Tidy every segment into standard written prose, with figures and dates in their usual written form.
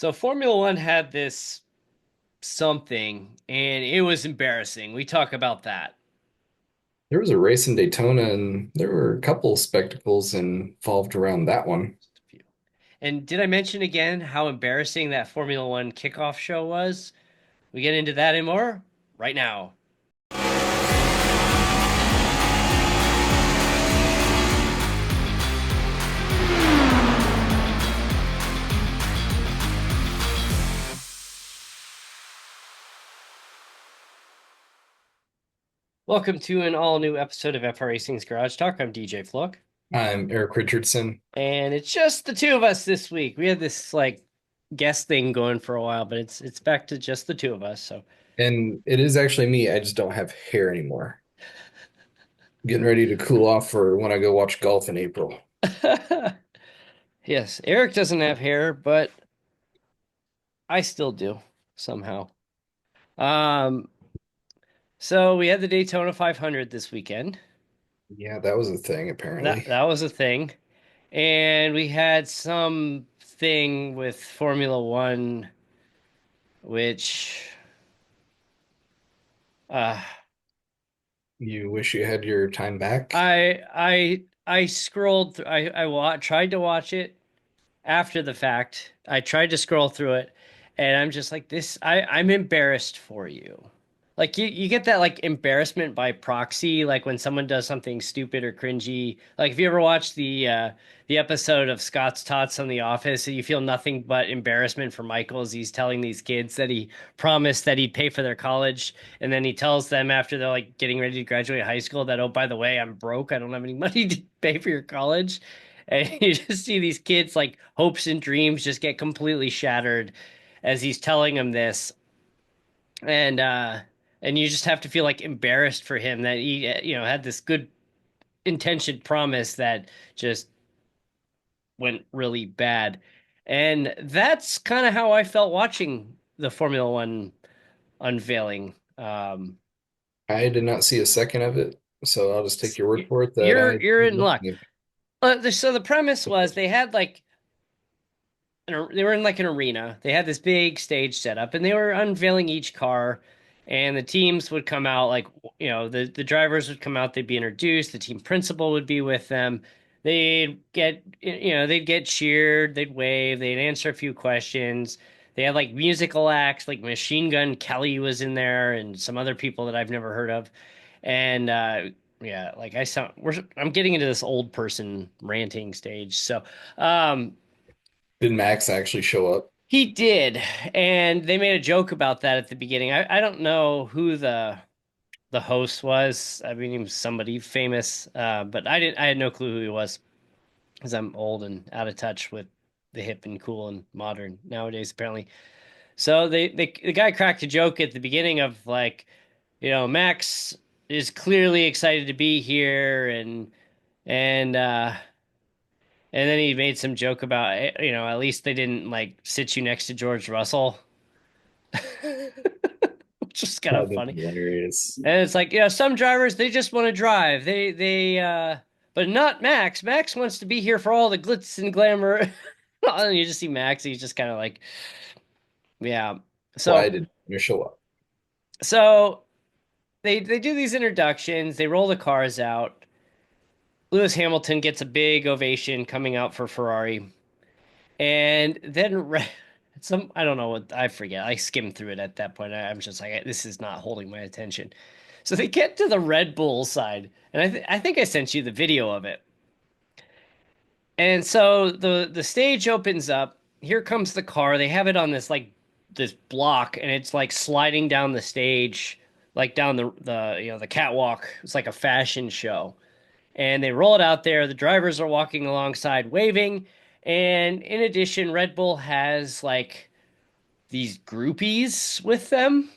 So Formula One had this something, and it was embarrassing. We talk about that. There was a race in Daytona, and there were a couple spectacles involved around that one. Just a few. And did I mention again how embarrassing that Formula One kickoff show was? We get into that and more right now. Welcome to an all new episode of FR Racing's Garage Talk. I'm DJ Flook, I'm Eric Richardson, and it's just the two of us this week. We had this guest thing going for a while, but it's back to just the two of us. So and it is actually me. I just don't have hair anymore. Getting ready to cool off for when I go watch golf in April. yes, Eric doesn't have hair, but I still do somehow. Um, so we had the Daytona 500 this weekend. Yeah, that was a thing, That apparently. that was a thing, and we had some thing with Formula One, which uh, You wish you had your time back? I scrolled through. Tried to watch it after the fact. I tried to scroll through it, and I'm just like this. I'm embarrassed for you. Like you get that like embarrassment by proxy, like when someone does something stupid or cringy. Like if you ever watched the episode of Scott's Tots on The Office, you feel nothing but embarrassment for Michael as he's telling these kids that he promised that he'd pay for their college, and then he tells them after they're like getting ready to graduate high school that, oh, by the way, I'm broke. I don't have any money to pay for your college. And you just see these kids like hopes and dreams just get completely shattered as he's telling them this. And and you just have to feel like embarrassed for him that he had this good intentioned promise that just went really bad. And that's kind of how I felt watching the Formula One unveiling. I did not see a second of it, so I'll just take your word for it that I You're did in luck. nothing. So the premise was they had they were in like an arena. They had this big stage set up, and they were unveiling each car. And the teams would come out, like the drivers would come out. They'd be introduced. The team principal would be with them. They'd get cheered. They'd wave. They'd answer a few questions. They had like musical acts, like Machine Gun Kelly was in there, and some other people that I've never heard of. And yeah, like I'm getting into this old person ranting stage. So Did Max actually show up? he did, and they made a joke about that at the beginning. I don't know who the host was. I mean, he was somebody famous, but I didn't. I had no clue who he was because I'm old and out of touch with the hip and cool and modern nowadays, apparently. So the guy cracked a joke at the beginning of like, Max is clearly excited to be here, and and then he made some joke about at least they didn't like sit you next to George Russell. Which is kind Oh, of that's funny. hilarious. And it's like, some drivers they just want to drive. They but not Max. Max wants to be here for all the glitz and glamour. And you just see Max, he's just kind of like, yeah. Why So did you show up? so they do these introductions, they roll the cars out. Lewis Hamilton gets a big ovation coming out for Ferrari. And then I don't know what I forget. I skimmed through it at that point. I'm just like, this is not holding my attention. So they get to the Red Bull side, and I think I sent you the video of it. And so the stage opens up. Here comes the car. They have it on this block, and it's like sliding down the stage, like down the catwalk. It's like a fashion show. And they roll it out there. The drivers are walking alongside, waving. And in addition, Red Bull has like these groupies with them.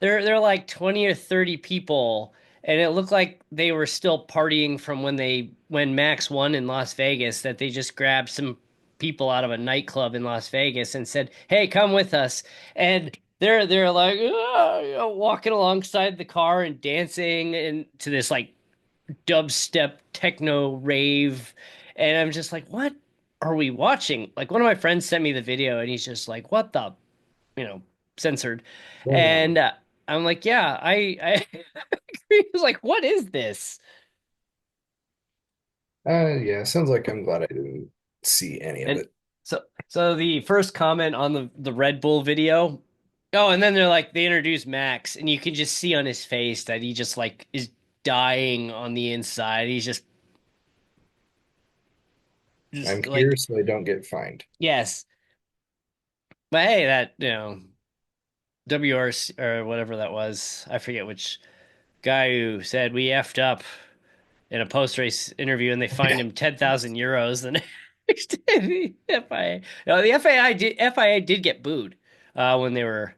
They're like 20 or 30 people, and it looked like they were still partying from when Max won in Las Vegas, that they just grabbed some people out of a nightclub in Las Vegas and said, "Hey, come with us." And they're like, walking alongside the car and dancing and to this like dubstep techno rave, and I'm just like, what? are we watching? Like one of my friends sent me the video and he's just like, what the, you know, censored. Going on. And I'm like, yeah, I agree. He was like, what is this? Yeah, sounds like I'm glad I didn't see any of And it. so the first comment on the Red Bull video. Oh, and then they're like they introduce Max, and you can just see on his face that he just like is dying on the inside. He's I'm just here like so I don't get fined. yes. But hey, that WRC or whatever that was, I forget which guy who said we effed up in a post race interview, and they fined Yeah, him 10,000 euros. The next day, the FIA, no, the FIA did get booed when they were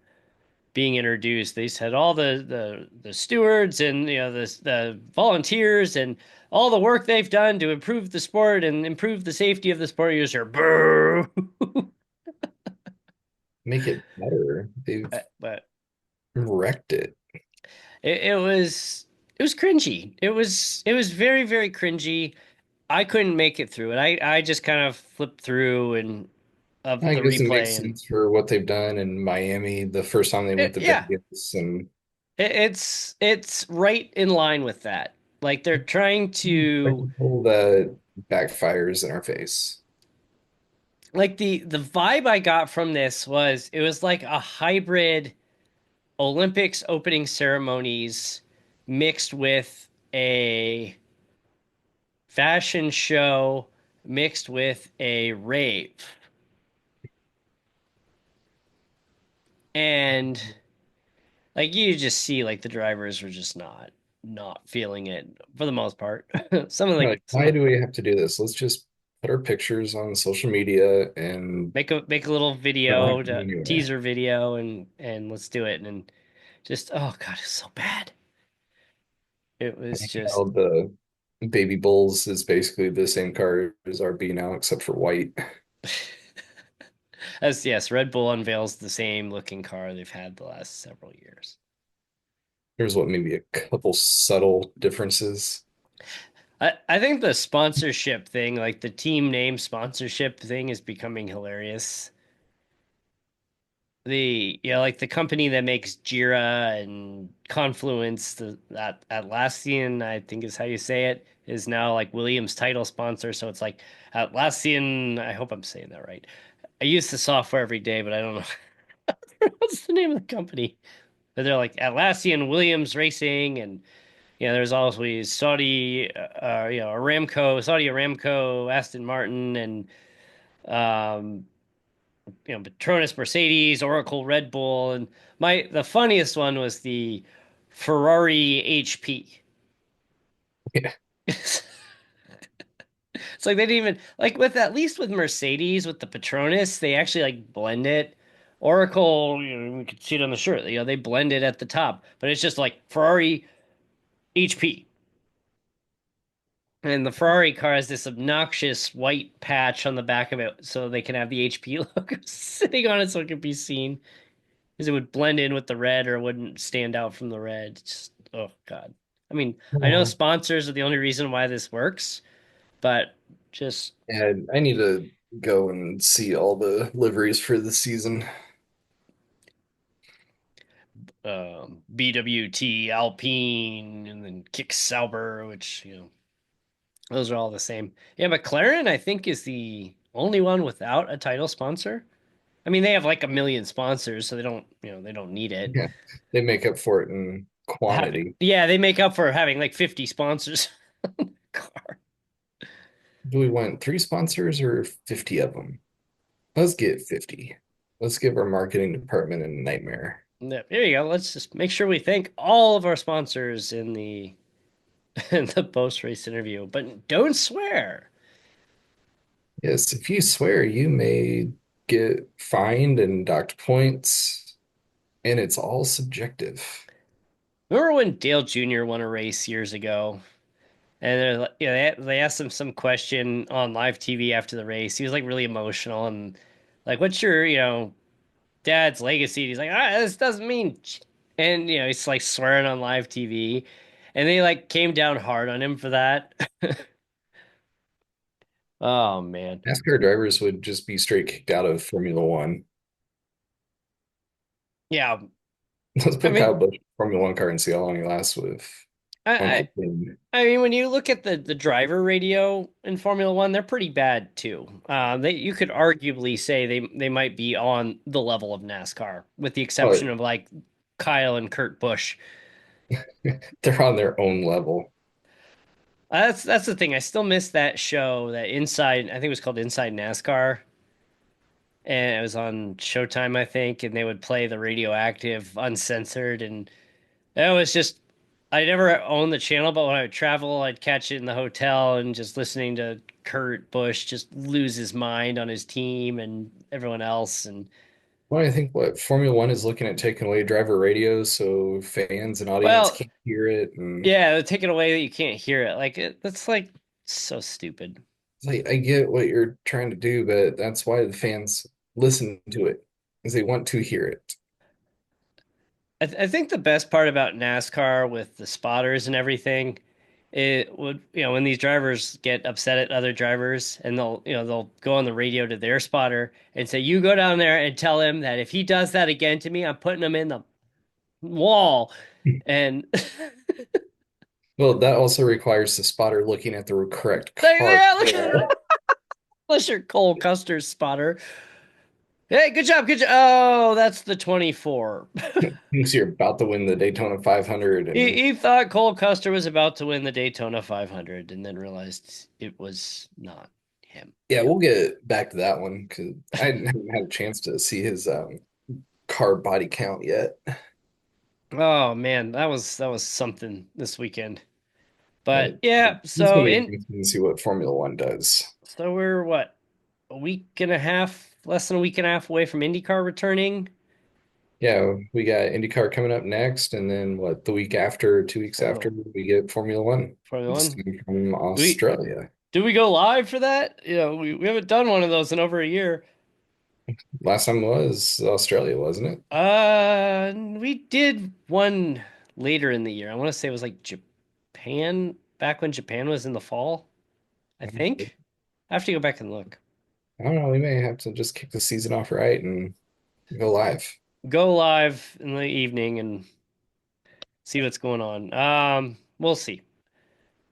being introduced. They said all the stewards and the volunteers and all the work they've done to improve the sport and improve the safety of the sport. User boo. make it better. They've But wrecked it. it was cringy. It was very very cringy. I couldn't make it through it. I just kind of flipped through and of I the guess it makes replay and sense for what they've done in Miami the first time they went to yeah, Vegas, and it's right in line with that. Like they're trying to spectacle that backfires in our face. like the vibe I got from this was it was like a hybrid Olympics opening ceremonies mixed with a fashion show mixed with a rave. And like you just see like the drivers were just not feeling it for the most part. Some of like Like, some why do we have to do this? Let's just put our pictures on social media and make a little we don't have video to go to anywhere. teaser video and let's do it and just oh god it's so bad. It was How just the Baby Bulls is basically the same car as RB now, except for white. as yes, Red Bull unveils the same looking car they've had the last several years. There's what, maybe a couple subtle differences. I think the sponsorship thing, like the team name sponsorship thing, is becoming hilarious. Like the company that makes Jira and Confluence, that Atlassian, I think is how you say it, is now like Williams title sponsor. So it's like Atlassian. I hope I'm saying that right. I use the software every day, but I don't know what's the name of the company. But they're like Atlassian Williams Racing, and there's always Saudi Aramco, Aston Martin, and um, Petronas Mercedes, Oracle Red Bull, and the funniest one was the Ferrari HP. Yeah. It's like they didn't even like with at least with Mercedes with the Petronas, they actually like blend it. Oracle, we could see it on the shirt. They blend it at the top, but it's just like Ferrari HP. And the Ferrari car has this obnoxious white patch on the back of it so they can have the HP logo sitting on it so it can be seen. Because it would blend in with the red or it wouldn't stand out from the red. Just, oh God. I mean, I know Well, sponsors are the only reason why this works, but just and I need to go and see all the liveries for the season. BWT, Alpine, and then Kick Sauber, which, those are all the same. Yeah, McLaren, I think, is the only one without a title sponsor. I mean, they have like a million sponsors, so they don't need it. Yeah, they make up for it in quantity. Yeah, they make up for having like 50 sponsors on the car. Do we want three sponsors or 50 of them? Let's get 50. Let's give our marketing department a nightmare. Yeah, there you go. Let's just make sure we thank all of our sponsors in the in the post race interview, but don't swear. Yes, if you swear, you may get fined and docked points, and it's all subjective. Remember when Dale Jr. won a race years ago, and they asked him some question on live TV after the race. He was like really emotional and like, "What's your dad's legacy?" He's like, "This doesn't mean," and he's like swearing on live TV, and they like came down hard on him for that. Oh man. NASCAR drivers would just be straight kicked out of Formula One. Yeah. Let's I put Kyle mean, Busch in a Formula One car and see how long he lasts with I, Uncle I Clean. I mean, when you look at the driver radio in Formula One, they're pretty bad too. They you could arguably say they might be on the level of NASCAR, with the exception But of like Kyle and Kurt Busch. they're on their own level. That's the thing. I still miss that show, that Inside. I think it was called Inside NASCAR, and it was on Showtime, I think, and they would play the radioactive, uncensored, and it was just. I never owned the channel, but when I would travel, I'd catch it in the hotel and just listening to Kurt Busch just lose his mind on his team and everyone else. And Well, I think what Formula One is looking at taking away driver radios so fans and audience well, can't hear it. And yeah, they take it away that you can't hear it. That's like so stupid. it's like, I get what you're trying to do, but that's why the fans listen to it, is they want to hear it. I think the best part about NASCAR with the spotters and everything, it would, when these drivers get upset at other drivers and they'll go on the radio to their spotter and say, "You go down there and tell him that if he does that again to me, I'm putting him in the wall." And Well, that also requires the spotter looking at the correct like, car. yeah, look, unless you're Cole Custer's spotter. Hey, good job, good job. Oh, that's the 24. Thinks you're about to win the Daytona 500. And He thought Cole Custer was about to win the Daytona 500 and then realized it was not him. yeah, we'll get back to that one because I haven't had a chance to see his car body count yet. Oh man, that was something this weekend. But But yeah, it's gonna so be in interesting to see what Formula One does. so we're what, a week and a half, less than a week and a half away from IndyCar returning. Yeah, we got IndyCar coming up next, and then what, the week after, 2 weeks after, Oh, we get Formula One. Formula This One. time from Do we Australia. do we go live for that? We haven't done one of those in over a year. Last time was Australia, wasn't it? We did one later in the year. I want to say it was like Japan, back when Japan was in the fall, I think. I have to go back and look. I don't know. We may have to just kick the season off right and go live. Go live in the evening and see what's going on. We'll see.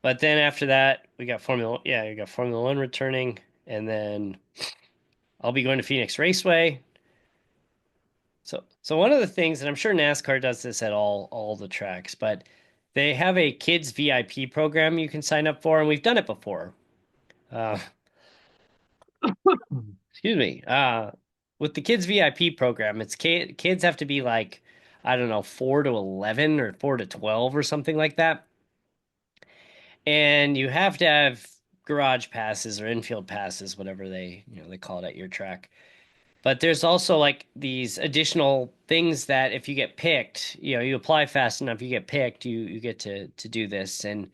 But then after that, we got Formula One returning, and then I'll be going to Phoenix Raceway. So one of the things, and I'm sure NASCAR does this at all the tracks, but they have a kids VIP program you can sign up for, and we've done it before. Uh, excuse me. With the kids VIP program, it's kids have to be like, I don't know, 4 to 11 or 4 to 12 or something like that, and you have to have garage passes or infield passes, whatever they call it at your track. But there's also like these additional things that if you get picked, you apply fast enough, you get picked, you get to do this. And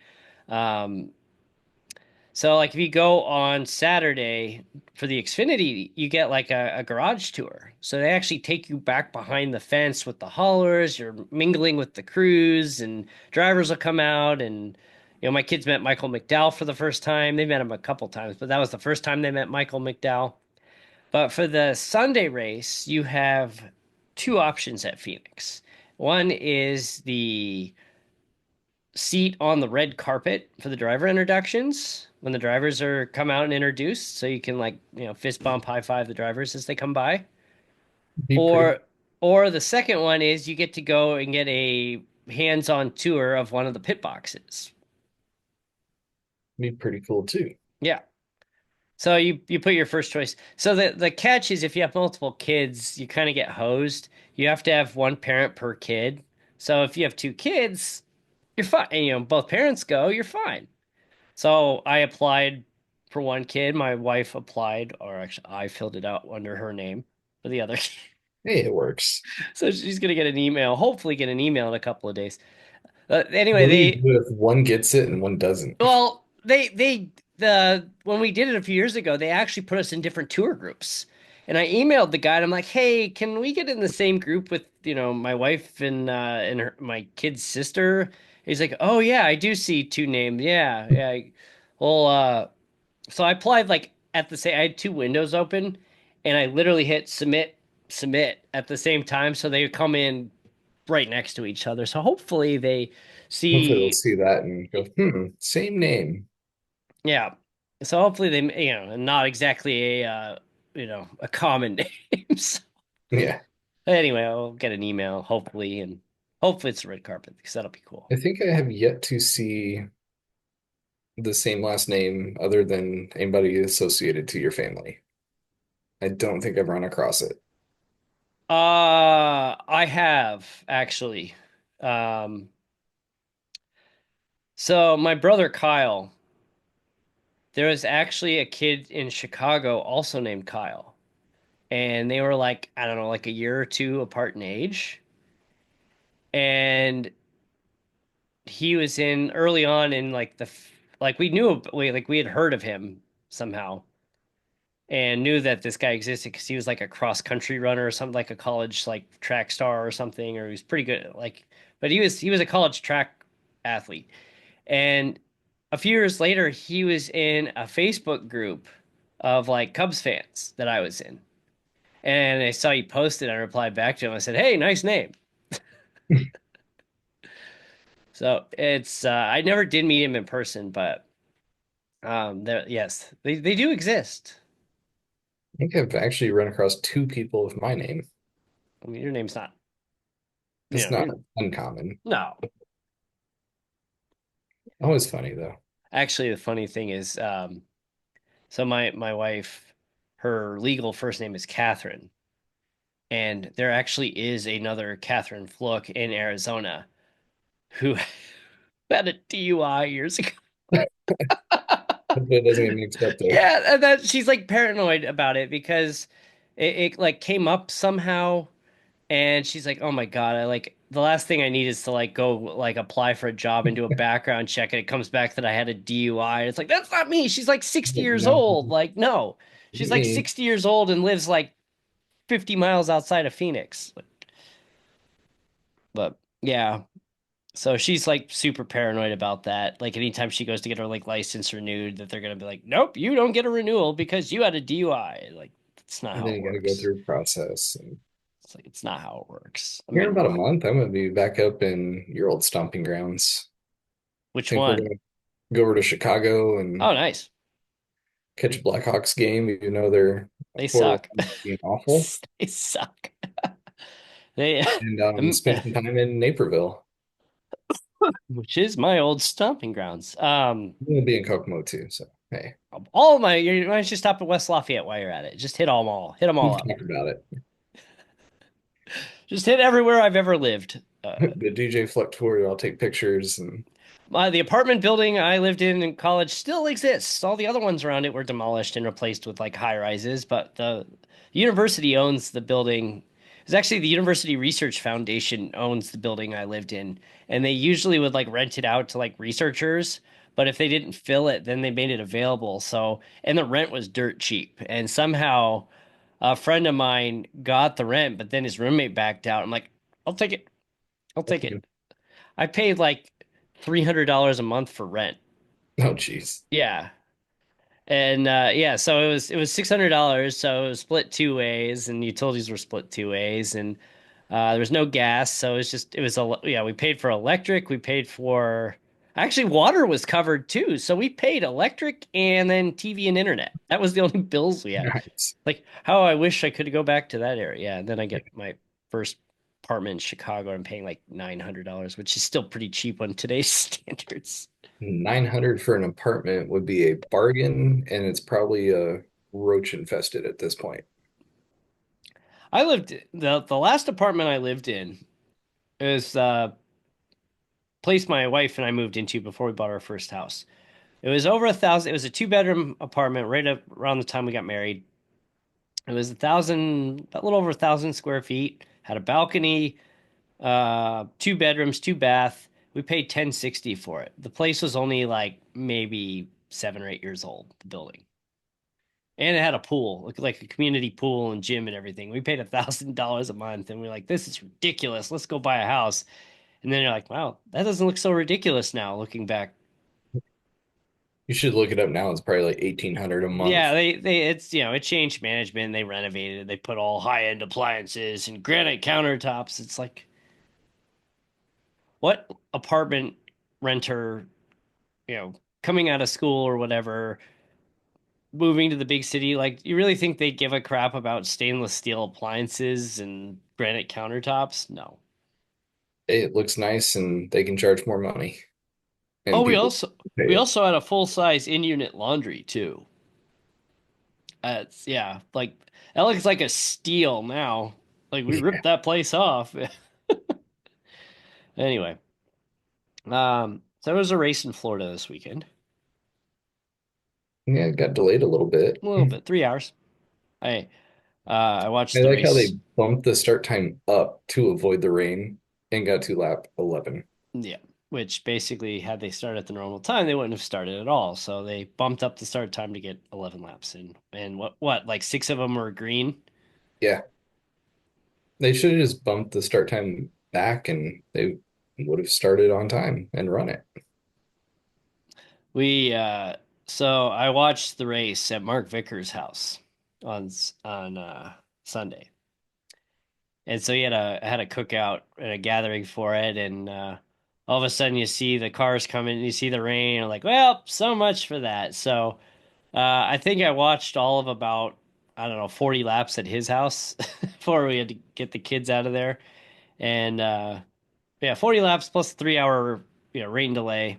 um, so like if you go on Saturday for the Xfinity, you get like a garage tour. So they actually take you back behind the fence with the haulers. You're mingling with the crews, and drivers will come out. And my kids met Michael McDowell for the first time. They met him a couple times, but that was the first time they met Michael McDowell. But for the Sunday race, you have two options at Phoenix. One is the seat on the red carpet for the driver introductions when the drivers are come out and introduced, so you can like, fist bump, high five the drivers as they come by. Be pretty, Or the second one is you get to go and get a hands-on tour of one of the pit boxes. be pretty cool too. Yeah. So you put your first choice. So the catch is if you have multiple kids, you kind of get hosed. You have to have one parent per kid. So if you have two kids, you're fine. And, both parents go, you're fine. So I applied for one kid. My wife applied, or actually I filled it out under her name for the other kid. Hey, it works. So she's gonna get an email, hopefully get an email in a couple of days. Anyway, What do you they do if one gets it and one doesn't? Well, the when we did it a few years ago, they actually put us in different tour groups. And I emailed the guy and I'm like, "Hey, can we get in the same group with, my wife and my kid's sister?" He's like, "Oh yeah, I do see two names. Yeah, yeah. Well, So I applied like at the same, I had two windows open and I literally hit submit at the same time. So they come in right next to each other. So hopefully they Hopefully they'll see, see that and go, same name. yeah. So hopefully they, not exactly a common name. So Yeah. anyway, I'll get an email hopefully, and hopefully it's a red carpet because that'll be cool. I think I have yet to see the same last name other than anybody associated to your family. I don't think I've run across it. I have actually. Um, so my brother Kyle, there was actually a kid in Chicago also named Kyle, and they were like, I don't know, like a year or two apart in age. And he was in early on in like like we had heard of him somehow and knew that this guy existed because he was like a cross country runner or something, like a college like track star or something, or he was pretty good like, but he was a college track athlete. And a few years later he was in a Facebook group of like Cubs fans that I was in. And I saw he posted, I replied back to him. I said, "Hey, nice name." So it's I never did meet him in person, but yes, they do exist. I think I've actually run across two people with my name. I mean, your name's not, It's not you're uncommon. no. Always funny though. Actually, the funny thing is, so my wife, her legal first name is Catherine, and there actually is another Catherine Fluke in Arizona who had a DUI years ago. Hopefully it doesn't get mixed up there. Yeah, and that she's like paranoid about it because it like came up somehow. And she's like, "Oh my God, I like the last thing I need is to like go like apply for a job and do a background check and it comes back that I had a DUI." And it's like, "That's not me." She's like 60 Like, years no, old. Like, no. She's like me. 60 years old and lives like 50 miles outside of Phoenix. But yeah. So she's like super paranoid about that. Like anytime she goes to get her like license renewed, that they're gonna be like, "Nope, you don't get a renewal because you had a DUI." Like, that's not And how then it you got to go works. through a process. And It's like it's not how it works. I here in mean, about a month, I'm going to be back up in your old stomping grounds. I which think we're one? going to go over to Chicago and Oh, nice. catch a Blackhawks game, even though they're They horrible suck. being awful, They suck. They, and um, spend some time in Naperville. which is my old stomping grounds. I'm going to be in Kokomo too. So, hey, All my, you might just stop at West Lafayette while you're at it. Just hit them all. Hit them all we've up. talked about it. Just hit everywhere I've ever lived. The DJ Fleck tour, I'll take pictures and The apartment building I lived in college still exists. All the other ones around it were demolished and replaced with like high rises, but the university owns the building. It's actually the University Research Foundation owns the building I lived in, and they usually would like rent it out to like researchers, but if they didn't fill it, then they made it available. So, and the rent was dirt cheap, and somehow a friend of mine got the rent, but then his roommate backed out. I'm like, I'll take it. I'll take it. I paid like $300 a month for rent. oh, geez. Yeah. And yeah, so it was $600, so it was split two ways, and utilities were split two ways, and there was no gas, so yeah, we paid for electric, we paid for actually water was covered too, so we paid electric and then TV and internet. That was the only bills we had. Nice. Like how I wish I could go back to that area. Yeah, and then I get my first apartment in Chicago. I'm paying like $900, which is still pretty cheap on today's standards. 900 for an apartment would be a bargain, and it's probably roach infested at this point. I lived the last apartment I lived in is place my wife and I moved into before we bought our first house. It was over 1,000. It was a two-bedroom apartment right up around the time we got married. It was a little over 1,000 square feet. Had a balcony, two bedrooms, two bath. We paid 1060 for it. The place was only like maybe 7 or 8 years old. The building, and it had a pool, like a community pool and gym and everything. We paid $1,000 a month, and we are like, "This is ridiculous. Let's go buy a house." And then you're like, "Wow, that doesn't look so ridiculous now." Looking back, You should look it up now. It's probably like 1,800 a Yeah, month. it's it changed management. They renovated. They put all high end appliances and granite countertops. It's like what apartment renter, you know, coming out of school or whatever, moving to the big city, like you really think they give a crap about stainless steel appliances and granite countertops? No. It looks nice and they can charge more money Oh, and people pay we it. also had a full size in-unit laundry too. It's yeah, like that looks like a steal now. Like we Yeah, ripped that place off. Anyway, so there was a race in Florida this weekend. yeah, it got delayed a little bit. A little bit, 3 hours. I I I watched the like how race. they bumped the start time up to avoid the rain and got to lap 11. Yeah, which basically had they started at the normal time, they wouldn't have started at all. So they bumped up the start time to get 11 laps in. And what like six of them were green. Yeah, they should have just bumped the start time back and they would have started on time and run it. We so I watched the race at Mark Vickers' house on Sunday. And so he had a cookout and a gathering for it, and all of a sudden you see the cars coming, and you see the rain, and you're like, well, so much for that. So I think I watched all of about I don't know 40 laps at his house before we had to get the kids out of there, and yeah, 40 laps plus 3 hour rain delay.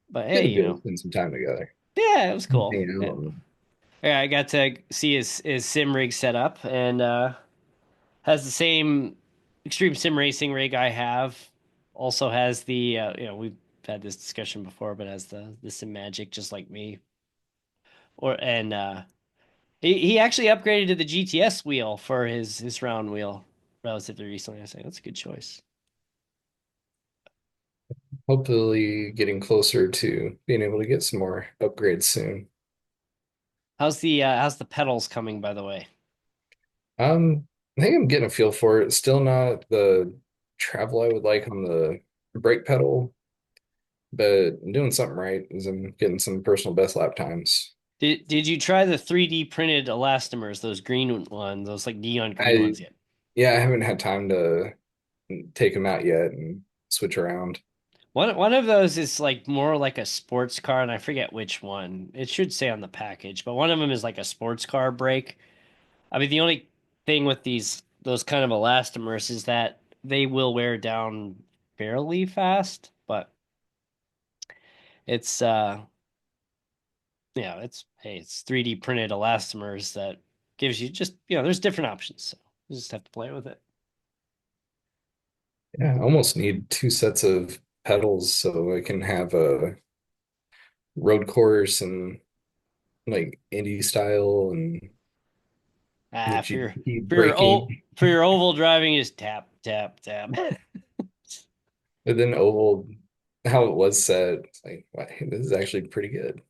But hey, Been good to spend some time together. yeah, it was cool. Hanging Yeah, out. yeah, I got to see his sim rig set up, and has the same extreme sim racing rig I have. Also has the we've had this discussion before, but has the sim magic just like me. Or and he actually upgraded to the GTS wheel for his round wheel relatively recently. I say that's a good choice. Hopefully getting closer to being able to get some more upgrades soon. How's the pedals coming, by the way? I think I'm getting a feel for it. Still not the travel I would like on the brake pedal, but I'm doing something right as I'm getting some personal best lap times. Did you try the 3D printed elastomers, those green ones, those like neon green I ones yet? Yeah, I haven't had time to take them out yet and switch around. One of those is like more like a sports car, and I forget which one. It should say on the package, but one of them is like a sports car brake. I mean, the only thing with those kind of elastomers is that they will wear down fairly fast, but it's yeah, it's hey, it's 3D printed elastomers that gives you just there's different options. So you just have to play with it. Yeah, I almost need two sets of pedals so I can have a road course and like Indy style and Ah, that you keep for your braking. for your oval driving is tap tap tap. But then oval, how it was set, it's like, wow, this is actually pretty good.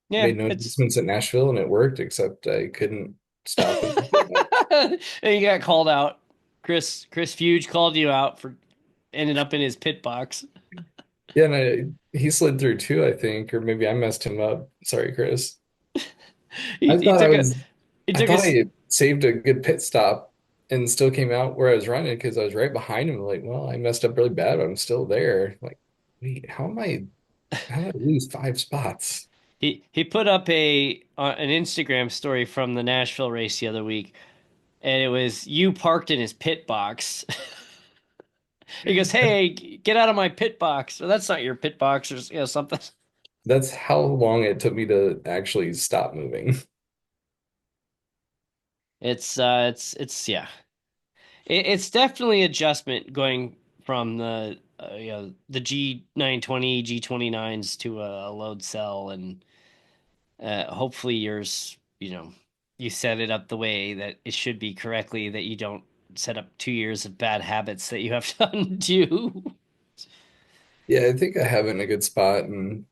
Yeah, Made no it's adjustments at Nashville and it worked, except I couldn't stop it. and you got called out. Chris Fuge called you out for ended up in his pit box. Yeah, and he slid through too, I think, or maybe I messed him up. Sorry, Chris. He, I he thought I took a was, he I took thought his I saved a good pit stop and still came out where I was running because I was right behind him. Like, well, I messed up really bad, but I'm still there. Like, wait, how did I lose 5 spots? he put up a an Instagram story from the Nashville race the other week, and it was you parked in his pit box. He goes, "Hey, get out of my pit box." Or that's not your pit box, or something. That's how long it took me to actually stop moving. It's yeah. It's definitely adjustment going from the G920 G29s to a load cell, and hopefully yours you set it up the way that it should be correctly, that you don't set up 2 years of bad habits that you have to undo. Yeah, I think I have it in a good spot, and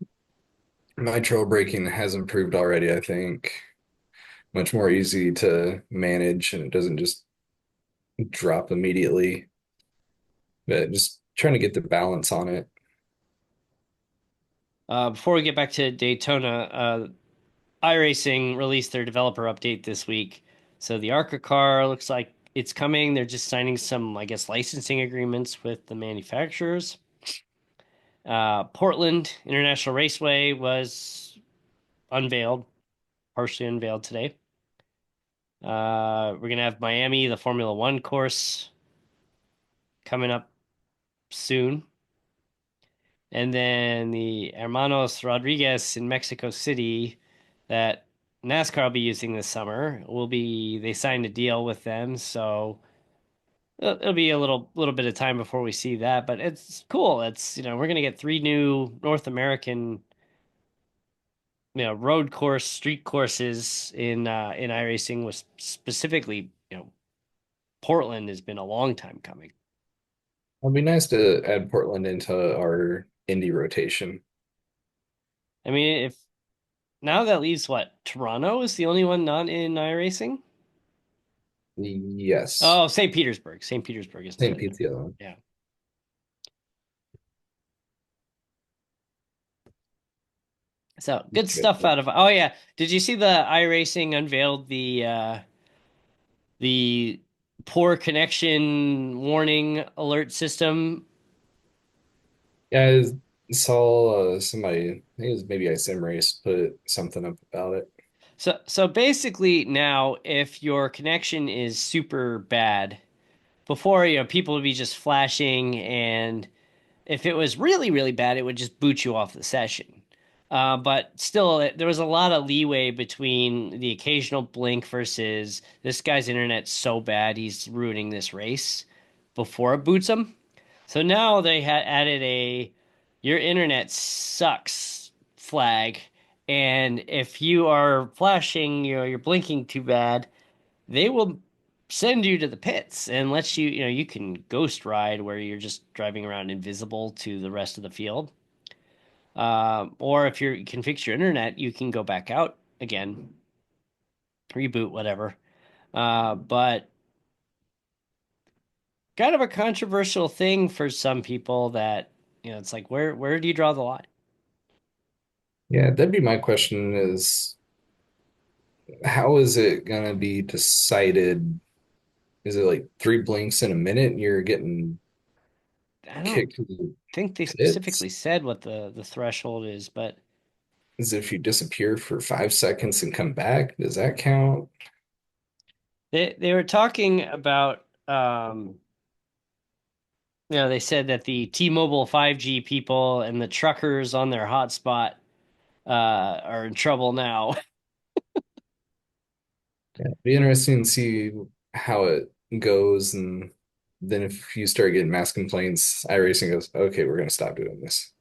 my trail braking has improved already, I think. Much more easy to manage, and it doesn't just drop immediately. But just trying to get the balance on it. Before we get back to Daytona, iRacing released their developer update this week. So the ARCA car looks like it's coming. They're just signing some, I guess, licensing agreements with the manufacturers. Portland International Raceway was unveiled, partially unveiled today. We're gonna have Miami, the Formula One course, coming up soon. And then the Hermanos Rodriguez in Mexico City that NASCAR will be using this summer they signed a deal with them, so it'll be a little bit of time before we see that, but it's cool. We're gonna get three new North American, road course, street courses in iRacing with specifically, Portland has been a long time coming. It'd be nice to add Portland into our Indy rotation. I mean, if now that leaves what? Toronto is the only one not in iRacing? Yes. Oh, St. Petersburg. St. Petersburg is not St. in Pete's there. the other one. Yeah. So good Good. stuff out of. Oh yeah, did you see the iRacing unveiled the poor connection warning alert system? Yeah, I saw somebody, I think it was maybe I Sim Race, put something up about it. So basically now, if your connection is super bad, before people would be just flashing, and if it was really really bad, it would just boot you off the session. But still, there was a lot of leeway between the occasional blink versus this guy's internet's so bad he's ruining this race before it boots him. So now they had added a your internet sucks flag, and if you are flashing, you're blinking too bad, they will send you to the pits and let you, you can ghost ride where you're just driving around invisible to the rest of the field. Or if you can fix your internet, you can go back out again, reboot, whatever. But kind of a controversial thing for some people that, it's like, where do you draw the line? Yeah, that'd be my question is how is it gonna be decided? Is it like three blinks in a minute and you're getting I don't kicked to the think they pits? specifically said what the threshold is, but Is it if you disappear for 5 seconds and come back? Does that count? they were talking about they said that the T-Mobile 5G people and the truckers on their hotspot are in trouble now. Yeah, it'd be interesting to see how it goes, and then if you start getting mass complaints, iRacing goes, okay, we're gonna stop doing this.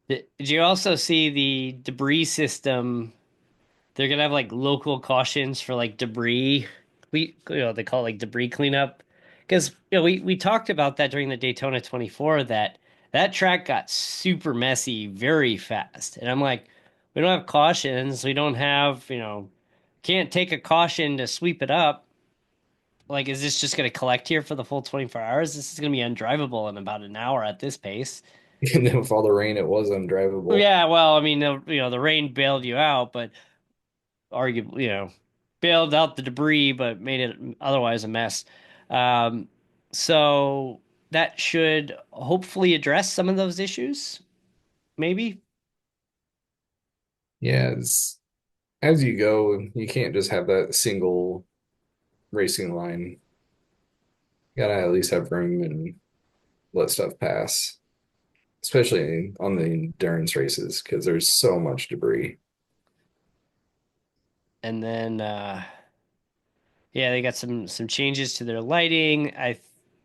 Did you also see the debris system? They're gonna have like local cautions for like debris. They call it like debris cleanup. Because we talked about that during the Daytona 24 that track got super messy very fast. And I'm like, we don't have cautions. We don't have, can't take a caution to sweep it up. Like, is this just gonna collect here for the full 24 hours? This is gonna be undrivable in about an hour at this pace. And then with all the rain, it was undrivable. Yeah, well, I mean, the rain bailed you out, but arguably, bailed out the debris, but made it otherwise a mess. Um, so that should hopefully address some of those issues, maybe. Yeah, as you go, you can't just have that single racing line. You gotta at least have room and let stuff pass, especially on the endurance races because there's so much debris. And then, yeah, they got some changes to their lighting.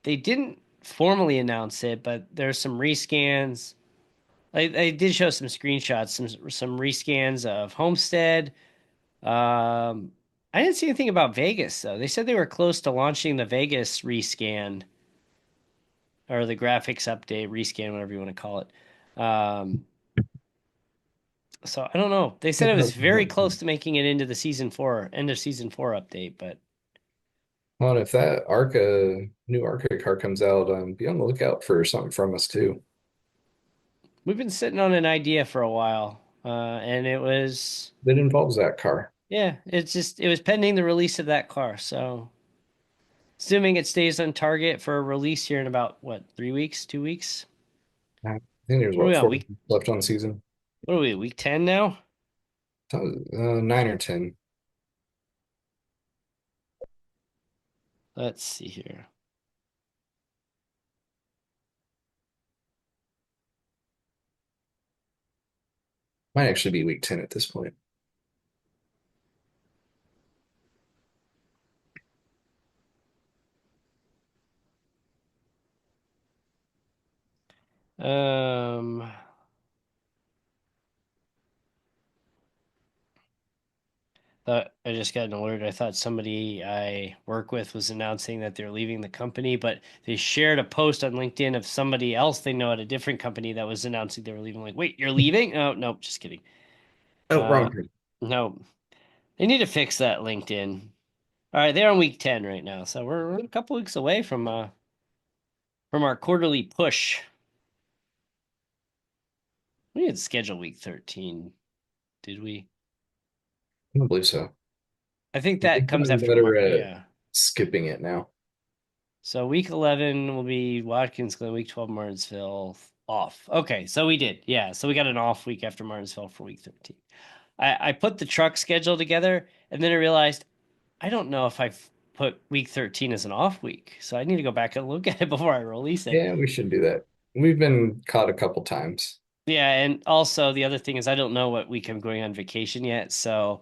They didn't formally announce it, but there's some rescans. They did show some screenshots, some rescans of Homestead. Um, I didn't see anything about Vegas though. They said they were close to launching the Vegas rescan or the graphics update, rescan, whatever you want to call it. So I don't know. They said it was very close to making it into the end of season four update, but Well, and if that ARCA new ARCA car comes out, be on the lookout for something from us too. We've been sitting on an idea for a while, and it was that involves that car. yeah, it was pending the release of that car. So assuming it stays on target for a release here in about what 3 weeks, 2 weeks. I think there's What are we what on 4 week? weeks left on the season. What are we week 10 now? 9 or 10. Let's see here. Might actually be week 10 at this point. Um, thought I just got an alert. I thought somebody I work with was announcing that they're leaving the company, but they shared a post on LinkedIn of somebody else they know at a different company that was announcing they were leaving. Like, wait, you're leaving? Oh, no, just kidding. Oh, wrong Uh, person. no, they need to fix that LinkedIn. All right, they're on week 10 right now, so we're a couple weeks away from our quarterly push. We didn't schedule week 13, did we? I don't believe so. I think that They've comes gotten after better at yeah. skipping it now. So week 11 will be Watkins Glen, week 12 Martinsville off. Okay, so we did. Yeah, so we got an off week after Martinsville for week 13. I put the truck schedule together and then I realized I don't know if I've put week 13 as an off week. So I need to go back and look at it before I release it. Yeah, we should do that. We've been caught a couple times. Yeah, and also the other thing is I don't know what week I'm going on vacation yet. So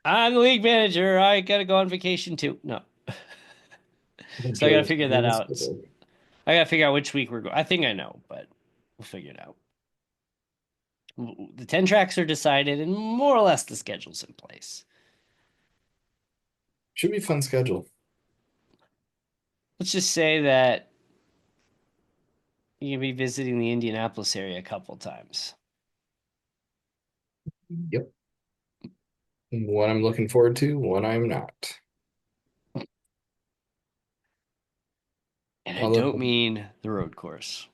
I'm the league manager. I gotta go on vacation too. No. So I gotta Joe's figure that out. I gotta figure out which week we're going. I think I know, but we'll figure it out. The 10 tracks are decided and more or less the schedule's in place. Should be a fun schedule. Let's just say that you'll be visiting the Indianapolis area a couple times. Yep. One I'm looking forward to, one I'm not. And I don't Although mean the road course.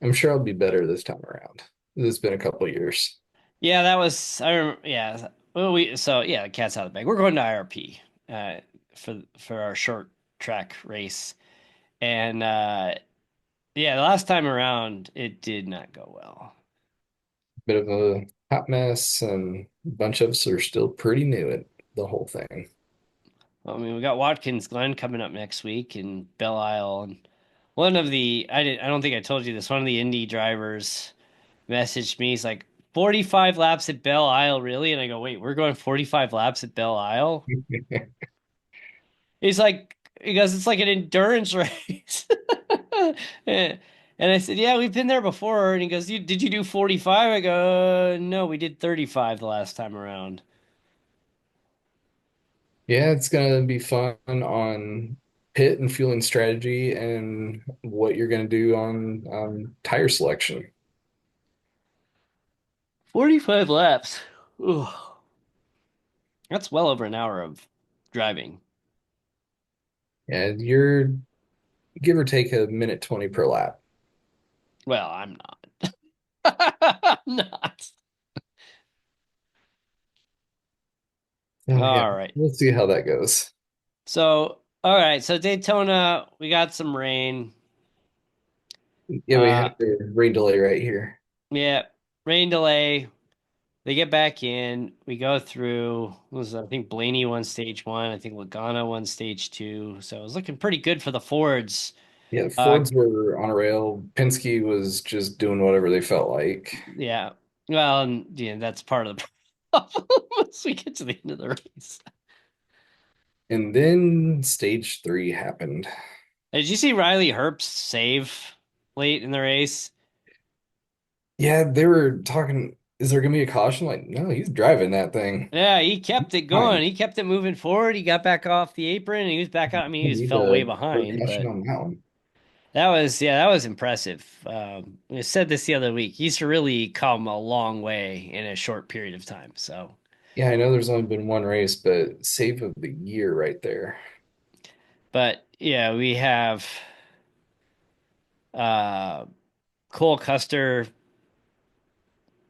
I'm sure I'll be better this time around. It's been a couple of years. Yeah, that was I remember, yeah. Well, we so yeah, cat's out of the bag. We're going to IRP for our short track race. And yeah, the last time around it did not go well. Bit of a hot mess, and a bunch of us are still pretty new at the whole thing. I mean, we got Watkins Glen coming up next week and Belle Isle, and one of the I don't think I told you this. One of the Indy drivers messaged me. He's like, 45 laps at Belle Isle, really? And I go, wait, we're going 45 laps at Belle Isle? He's like, he goes, it's like an endurance race. And I said, yeah, we've been there before. And he goes, did you do 45? I go, no, we did 35 the last time around. Yeah, it's gonna be fun on pit and fueling strategy and what you're gonna do on tire selection. 45 laps. Ooh, that's well over an hour of driving. And you're give or take a minute 20 per lap. Well, I'm not. I'm not. Oh yeah, All right. we'll see how that goes. So, all right. So Daytona, we got some rain. Yeah, we Uh, have the rain delay right here. yeah, rain delay. They get back in. We go through. I think Blaney won stage one. I think Logano won stage two. So it was looking pretty good for the Fords. Yeah, Uh, Fords were on a rail. Penske was just doing whatever they felt like. yeah. Well, and yeah, that's part of the problem once we get to the end of the race. And then stage three happened. Did you see Riley Herbst save late in the race? Yeah, they were talking, is there gonna be a caution? Like, no, he's driving that thing. Yeah, he kept it going. Fine. He kept it moving forward. He got back off the apron and he was back out. I mean, he You was need felt way to for behind, caution but on that one. that was yeah, that was impressive. I said this the other week. He's really come a long way in a short period of time. So, Yeah, I know there's only been one race, but save of the year right there. but yeah, we have uh Cole Custer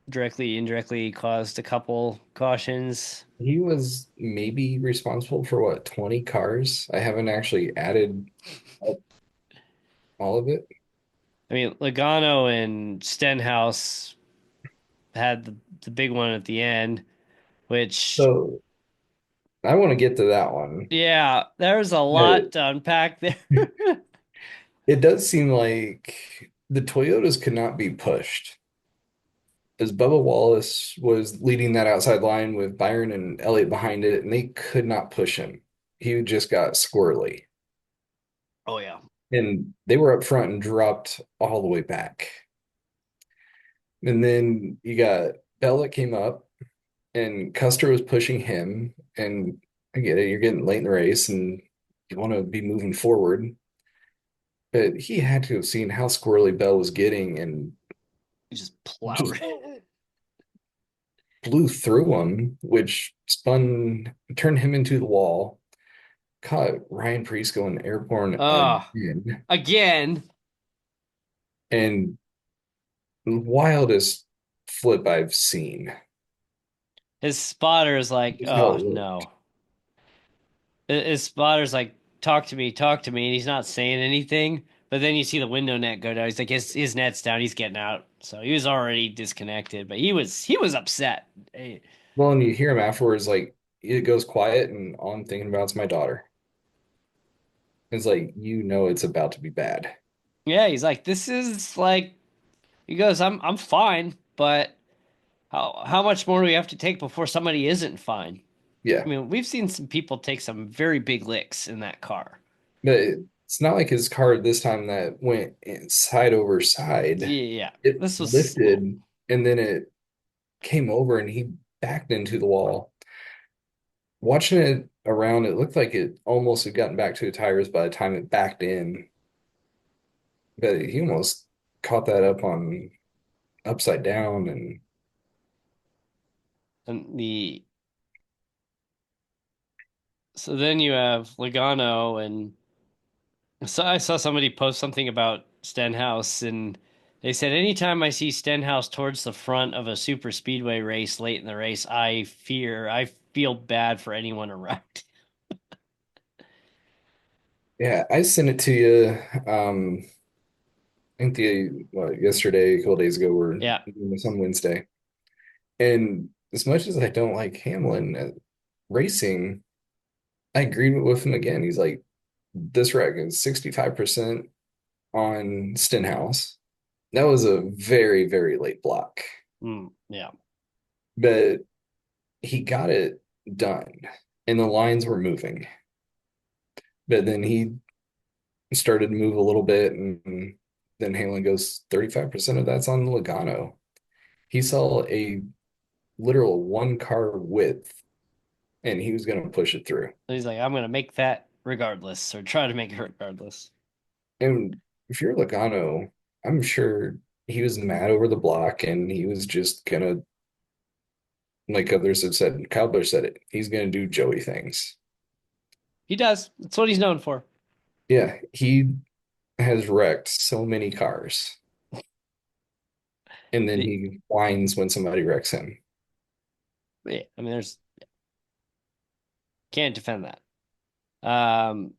directly, indirectly caused a couple cautions. He was maybe responsible for what, 20 cars? I haven't actually added up all of it. I mean, Logano and Stenhouse had the big one at the end, which, So I want to get to that one. yeah, there's a lot But to unpack there. it does seem like the Toyotas could not be pushed, as Bubba Wallace was leading that outside line with Byron and Elliott behind it, and they could not push him. He just got squirrely. Oh yeah. And they were up front and dropped all the way back. And then you got Bell that came up, and Custer was pushing him. And I get it, you're getting late in the race and you want to be moving forward. But he had to have seen how squirrely Bell was getting and He just plowed. just blew through him, which turned him into the wall, caught Ryan Preece going airborne Oh, again, again, and wildest flip I've seen. his spotter's like, Just how oh it looked. no. His spotter's like, talk to me, and he's not saying anything. But then you see the window net go down. He's like, his net's down. He's getting out. So he was already disconnected, but he was upset. Hey, Well, and you hear him afterwards, like it goes quiet, and all I'm thinking about is my daughter. It's like it's about to be bad. yeah, he's like, this is like, he goes, I'm fine, but how much more do we have to take before somebody isn't fine? Yeah, I mean, we've seen some people take some very big licks in that car. but it's not like his car this time that went side over side. Yeah, It this was slow. lifted, and then it came over, and he backed into the wall. Watching it around, it looked like it almost had gotten back to the tires by the time it backed in, but he almost caught that up on upside down, and And so then you have Logano, and so I saw somebody post something about Stenhouse, and they said anytime I see Stenhouse towards the front of a super speedway race late in the race, I feel bad for anyone around. yeah, I sent it to you. I think yesterday, a couple days ago, we're Yeah, doing this on Wednesday. And as much as I don't like Hamlin racing, I agreed with him again. He's like, this wreck is 65% on Stenhouse. That was a very, very late block, yeah. but he got it done and the lines were moving. But then he started to move a little bit, and then Hamlin goes, 35% of that's on Logano. He saw a literal one car width and he was going to push it through. So he's like, I'm gonna make that regardless, or try to make it regardless. And if you're Logano, I'm sure he was mad over the block and he was just gonna, like others have said, Kyle Busch said it, he's gonna do Joey things. He does. That's what he's known for. Yeah, he has wrecked so many cars, and then The, he whines when somebody wrecks him. yeah, I mean, there's can't defend that. Um,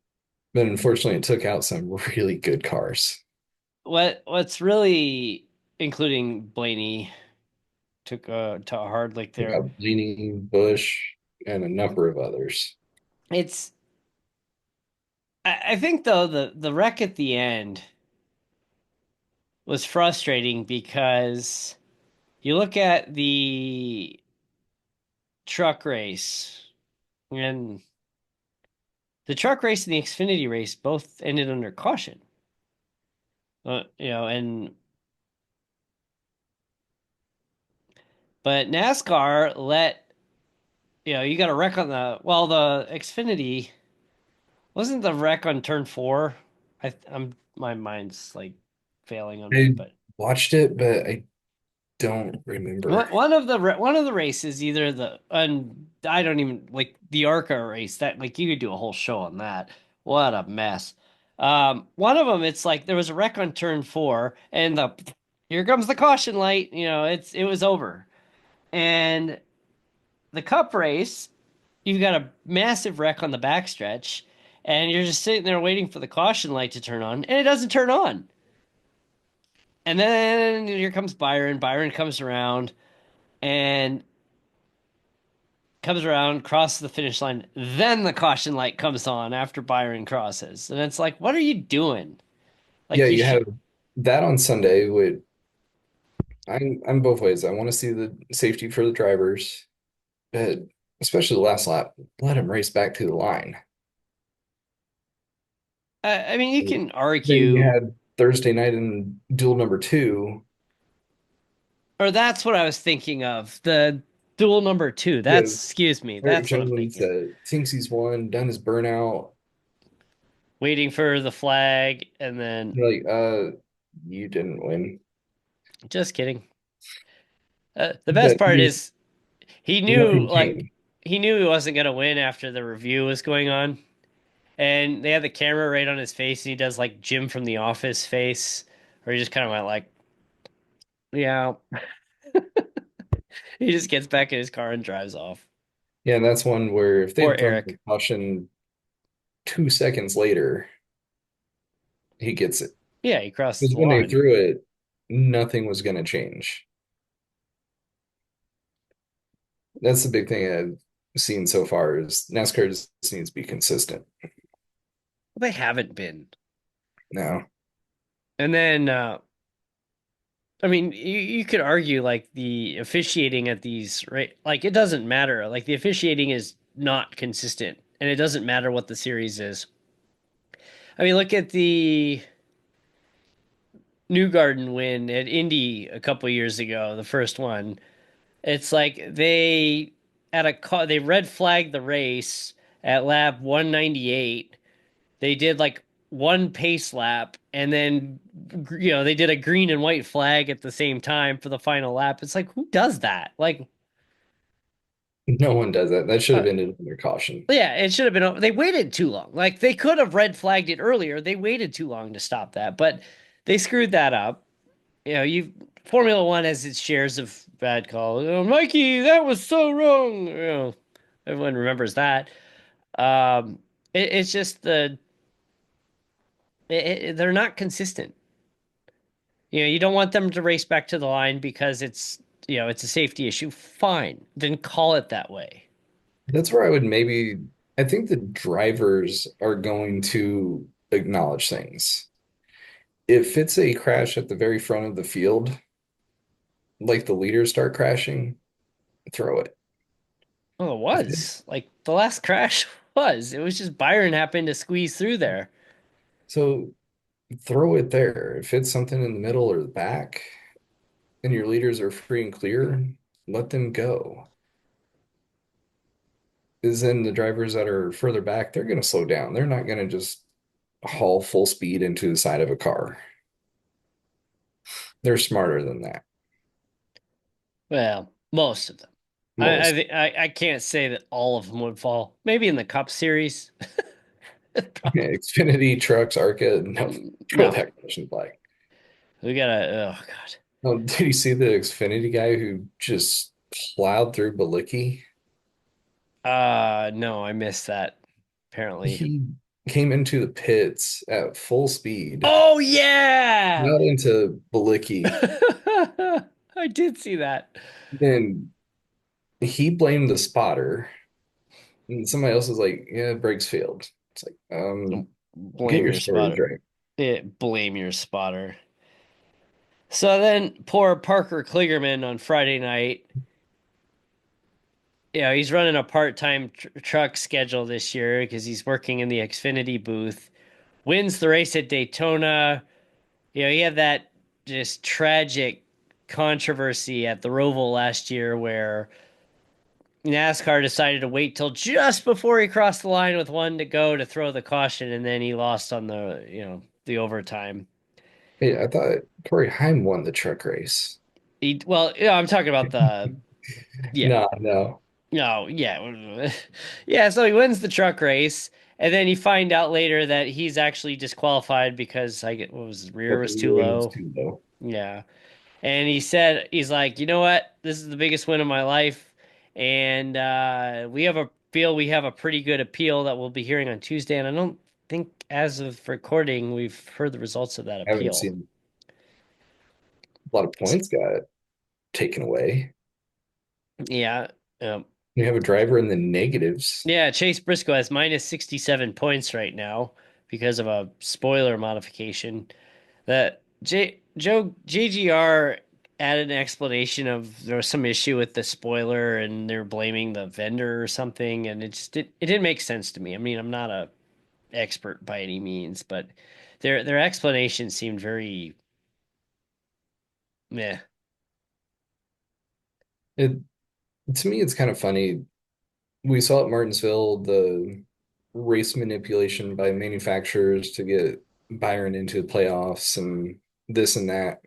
But unfortunately, it took out some really good cars. what's really, including Blaney, took to a hard lick Took there. out Genie, Bush, and a number of others. It's I think though the wreck at the end was frustrating because you look at the truck race, and the truck race and the Xfinity race both ended under caution. And but NASCAR let you got a wreck on the Xfinity wasn't the wreck on turn four. I'm my mind's like failing on me, I but watched it, but I don't remember. one of the races, either I don't even like the ARCA race, that like you could do a whole show on that. What a mess. One of them, it's like there was a wreck on turn four, and the here comes the caution light. It was over. And the cup race, you've got a massive wreck on the backstretch, and you're just sitting there waiting for the caution light to turn on, and it doesn't turn on. And then here comes Byron. Byron and comes around, crosses the finish line. Then the caution light comes on after Byron crosses. And it's like, what are you doing? Yeah, Like you you should have that on Sunday. With I'm both ways. I want to see the safety for the drivers, but especially the last lap, let him race back to the line. I mean, you can Then you argue, had Thursday night in duel number two. or that's what I was thinking of. The duel number two. Yeah, Excuse me, Eric that's what I'm Jones thinking. thinks he's won, done his burnout. Waiting for the flag, and then You're like, you didn't win. just kidding. The best But part is he knew, nothing like, came. he knew he wasn't going to win after the review was going on. And they had the camera right on his face, and he does like Jim from The Office face, where he just kind of went like, yeah. He just gets back in his car and drives off. Yeah, and that's one where if they Poor had thrown the Eric. caution 2 seconds later, he gets it. Yeah, he crosses Because the when they line. threw it, nothing was going to change. That's the big thing I've seen so far is NASCAR just needs to be consistent. They haven't been. No, And then, I mean, you could argue like the officiating at these, right? Like it doesn't matter. Like the officiating is not consistent, and it doesn't matter what the series is. I mean, look at the New Garden win at Indy a couple years ago, the first one. It's like they red flagged the race at lap 198. They did like one pace lap, and then they did a green and white flag at the same time for the final lap. It's like, who does that? Like, no one does that. That should uh, have ended under caution. yeah, it should have been. They waited too long. Like they could have red flagged it earlier. They waited too long to stop that, but they screwed that up. You Formula One has its shares of bad calls. Oh, Mikey, that was so wrong. Everyone remembers that. It's just they're not consistent. You don't want them to race back to the line because it's a safety issue. Fine, then call it that way. That's where I think the drivers are going to acknowledge things. If it's a crash at the very front of the field, like the leaders start crashing, throw it. Well, it If it- was like the last crash was. It was just Byron happened to squeeze through there. So throw it there. If it's something in the middle or the back and your leaders are free and clear, let them go. Is then the drivers that are further back, they're going to slow down. They're not going to just haul full speed into the side of a car. They're smarter than that, Well, most of them. I most. I can't say that all of them would fall. Maybe in the Cup Series. Xfinity trucks, ARCA, no, throw No, that question flag. we gotta. Oh God. Oh, did you see the Xfinity guy who just plowed through Balicki? No, I missed that. Apparently. He came into the pits at full speed, Oh yeah. out into Balicki. I did see that. Then he blamed the spotter, and somebody else was like, "Yeah, brakes failed." It's like, get Blame your your story spotter. straight. Blame your spotter. So then, poor Parker Kligerman on Friday night. He's running a part-time truck schedule this year because he's working in the Xfinity booth. Wins the race at Daytona. He had that just tragic controversy at the Roval last year where NASCAR decided to wait till just before he crossed the line with one to go to throw the caution, and then he lost on the overtime. Hey, I thought Corey Heim won the truck race. Well, I'm talking about yeah, No, no. no, yeah, yeah. So he wins the truck race, and then you find out later that he's actually disqualified because what was his rear But the was too rear end was low. too low. Yeah. And he said, he's like, you know what? This is the biggest win of my life. And we have a pretty good appeal that we'll be hearing on Tuesday. And I don't think, as of recording, we've heard the results of that I haven't appeal. seen a lot of points got taken away. Yeah. Um, You have a driver in the negatives. yeah. Chase Briscoe has minus 67 points right now because of a spoiler modification. That JGR added an explanation of there was some issue with the spoiler and they're blaming the vendor or something, and it didn't make sense to me. I mean, I'm not a expert by any means, but their explanation seemed very meh. It to me, it's kind of funny. We saw at Martinsville the race manipulation by manufacturers to get Byron into the playoffs and this and that.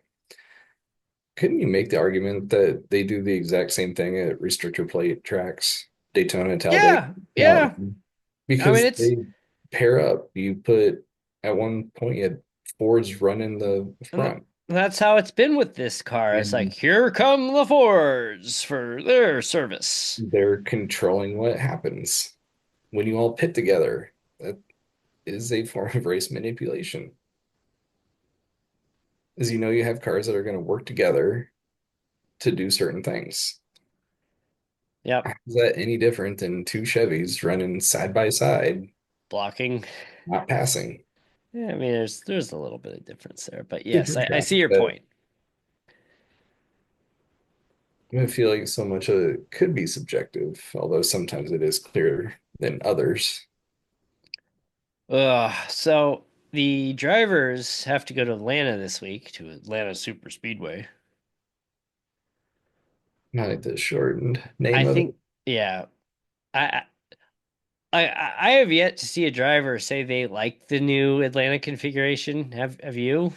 Couldn't you make the argument that they do the exact same thing at restrictor plate tracks, Daytona, Talladega, Yeah, yeah. Mountain? I mean, Because it's they pair up. You put at one point you had Fords running the and front, that's how it's been with this car. It's like and here come the Fords for their service. they're controlling what happens when you all pit together. That is a form of race manipulation. Is you have cars that are going to work together to do certain things. Yep, How is that any different than two Chevys running side by side, blocking. not passing? Yeah, I mean, there's a little bit of difference there, but yes, Different I see traffic, your but point. I feel like so much of it could be subjective, although sometimes it is clearer than others. So the drivers have to go to Atlanta this week to Atlanta Super Speedway. Not like the shortened I name of think, it. yeah, I, I have yet to see a driver say they like the new Atlanta configuration. Have you?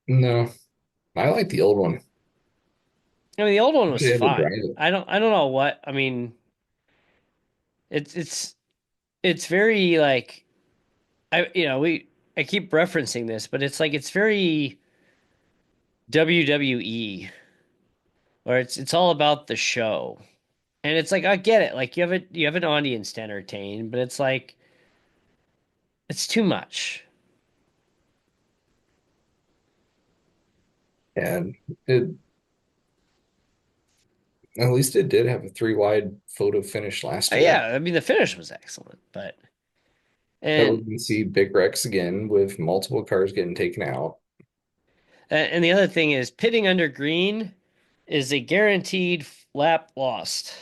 No, I like the old one. I mean, the old one I was actually had to drive fine. it. I don't know what. I mean, it's it's it's very like I keep referencing this, but it's like it's very WWE, where it's all about the show. And it's like I get it. Like you have an audience to entertain, but it's like it's too much. And it at least it did have a three wide photo finish last year. Yeah, I mean the finish was excellent, but That we and can see big wrecks again with multiple cars getting taken out. and the other thing is pitting under green is a guaranteed lap lost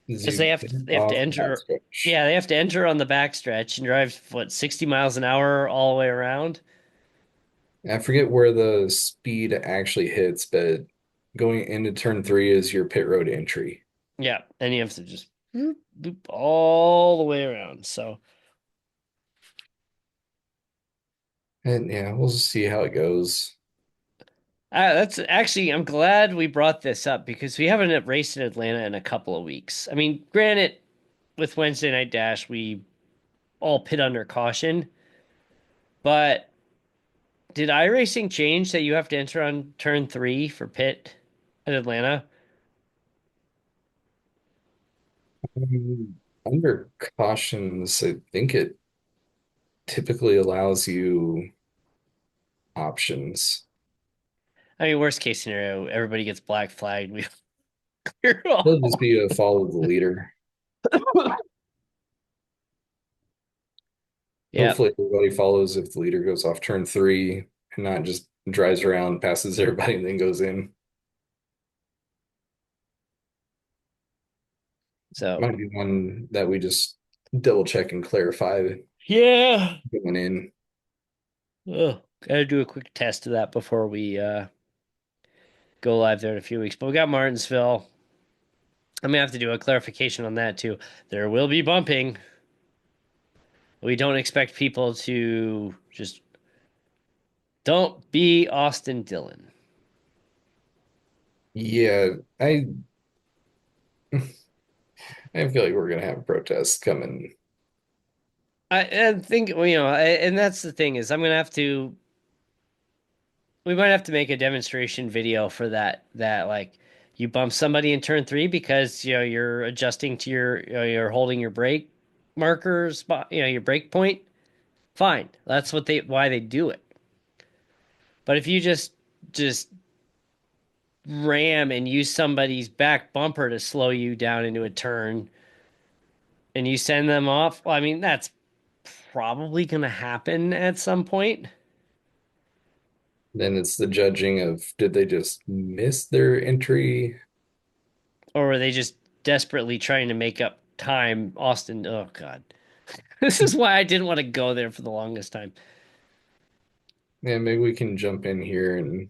As because you get they have to off the enter. backstretch. Yeah, they have to enter on the backstretch and drive what 60 miles an hour all the way around. I forget where the speed actually hits, but going into turn three is your pit road entry. Yeah, and you have to just loop all the way around. So And yeah, we'll just see how it goes. that's actually, I'm glad we brought this up because we haven't raced in Atlanta in a couple of weeks. I mean, granted, with Wednesday Night Dash, we all pit under caution, but did iRacing change that you have to enter on turn three for pit at Atlanta? Under cautions, I think it typically allows you options. I mean, worst case scenario, everybody gets black flagged. We clear It'll just all. be a follow the leader. Yeah. Hopefully, everybody follows if the leader goes off turn three and not just drives around, passes everybody, and then goes in. So, Might be one that we just double check and clarify yeah. going in. Oh, gotta do a quick test of that before we go live there in a few weeks. But we got Martinsville. I'm gonna have to do a clarification on that too. There will be bumping. We don't expect people to just don't be Austin Dillon. Yeah, I feel like we're gonna have protests coming. I think and that's the thing is I'm gonna have to We might have to make a demonstration video for that like you bump somebody in turn three because you're adjusting to you're holding your brake marker spot, your brake point. Fine. That's why they do it. But if you just ram and use somebody's back bumper to slow you down into a turn and you send them off, well, I mean that's probably going to happen at some point. Then it's the judging of did they just miss their entry? Or are they just desperately trying to make up time? Austin, oh God. This is why I didn't want to go there for the longest time. Yeah, maybe we can jump in here and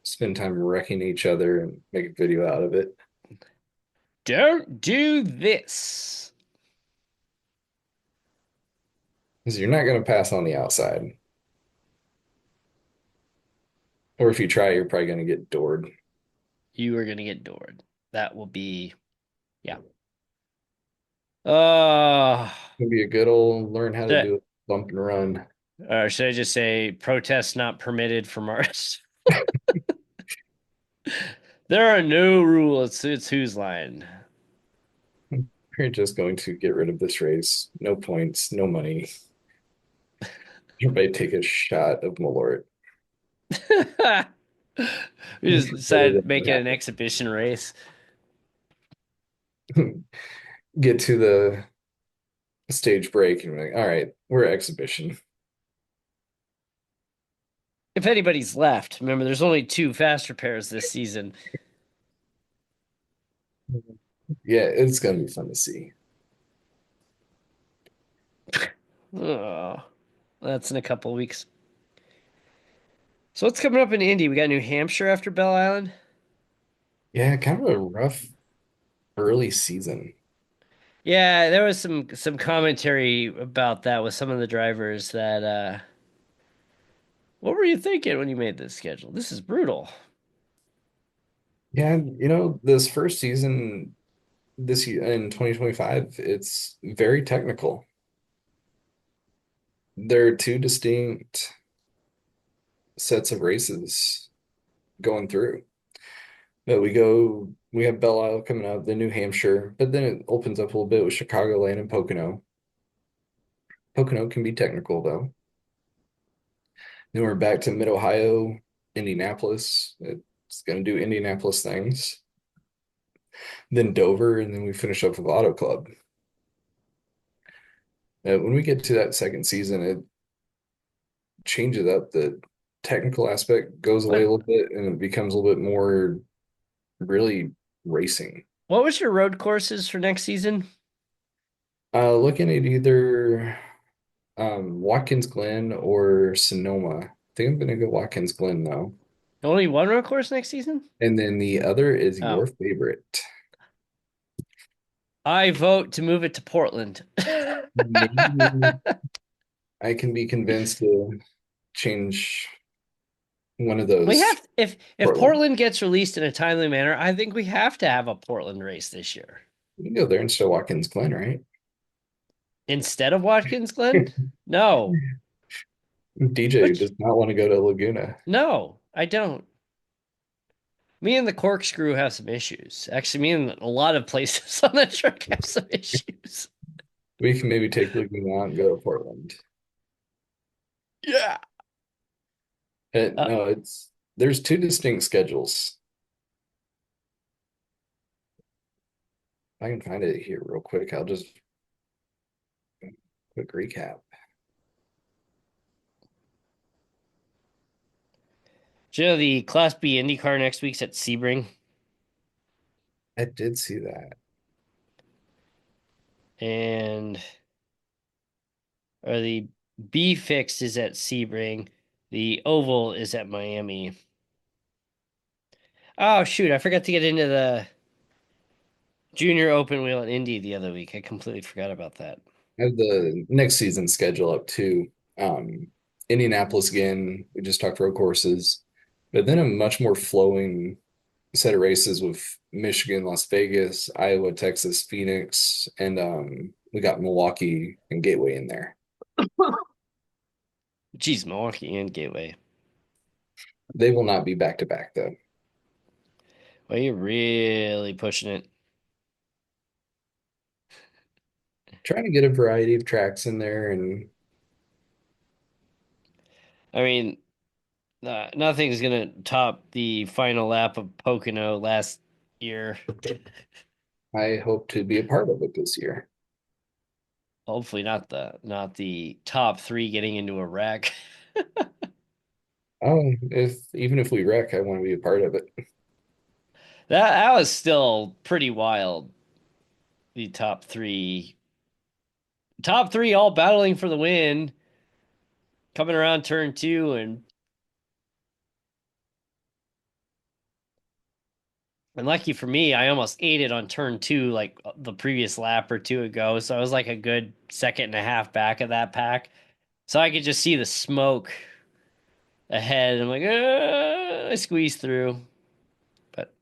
spend time wrecking each other and make a video out of it. Don't do this. Because you're not going to pass on the outside. Or if you try, you're probably going to get doored. You are gonna get doored. That will be, yeah. Uh, It'll be a good old learn how to should, do it, bump and run. should I just say protest not permitted from ours? There are no rules. It's who's lying. You're just going to get rid of this race. No points, no money. Everybody take a shot of Malort. We just Better decided than to make what it an happened. exhibition race. Get to the stage break and be like, all right, we're exhibition. If anybody's left, remember there's only two fast repairs this season. Yeah, it's gonna be fun to see. Oh, that's in a couple of weeks. So what's coming up in Indy? We got New Hampshire after Bell Island. Yeah, kind of a rough early season. Yeah, there was some commentary about that with some of the drivers that what were you thinking when you made this schedule? This is brutal. Yeah, this first season this year in 2025, it's very technical. There are two distinct sets of races going through. But we have Belle Isle coming up, then New Hampshire, but then it opens up a little bit with Chicagoland and Pocono. Pocono can be technical though. Then we're back to Mid Ohio, Indianapolis. It's going to do Indianapolis things. Then Dover, and then we finish up with Auto Club. When we get to that second season, it changes up. The technical aspect goes away a What little bit, and it becomes a little bit more really racing. what was your road courses for next season? Looking at either Watkins Glen or Sonoma. I think I'm gonna go Watkins Glen though. Only one road course next season? And then the other is Oh, your favorite. I vote to move it to Portland. Maybe I can be convinced to change one of We those have if Portland. Portland gets released in a timely manner, I think we have to have a Portland race this year You can go there instead of Watkins Glen, right? instead of Watkins Glen. No, DJ which does not want to go to Laguna. no, I don't. Me and the corkscrew have some issues. Actually, me and a lot of places on the truck have some issues. We can maybe take Laguna out and go to Portland. Yeah. No, there's two distinct schedules. If I can find it here real quick, I'll just quick recap. Do you know the Class B IndyCar next week's at Sebring, I did see that. and or the B fixed is at Sebring, the oval is at Miami. Oh shoot, I forgot to get into the Junior Open Wheel at Indy the other week. I completely forgot about that. I have the next season schedule up too. Indianapolis again, we just talked road courses, but then a much more flowing set of races with Michigan, Las Vegas, Iowa, Texas, Phoenix, and we got Milwaukee and Gateway in there. Geez, Milwaukee and Gateway. They will not be back to back though. Well, you're really pushing it. Trying to get a variety of tracks in there, and I mean, nothing's gonna top the final lap of Pocono last year. I hope to be a part of it this year. Hopefully, not the top three getting into a wreck. Oh, if even if we wreck, I want to be a part of it. That was still pretty wild. The top three all battling for the win, coming around turn two, and lucky for me, I almost ate it on turn two, like the previous lap or two ago. So I was like a good second and a half back of that pack. So I could just see the smoke ahead. I'm like, I squeezed through. But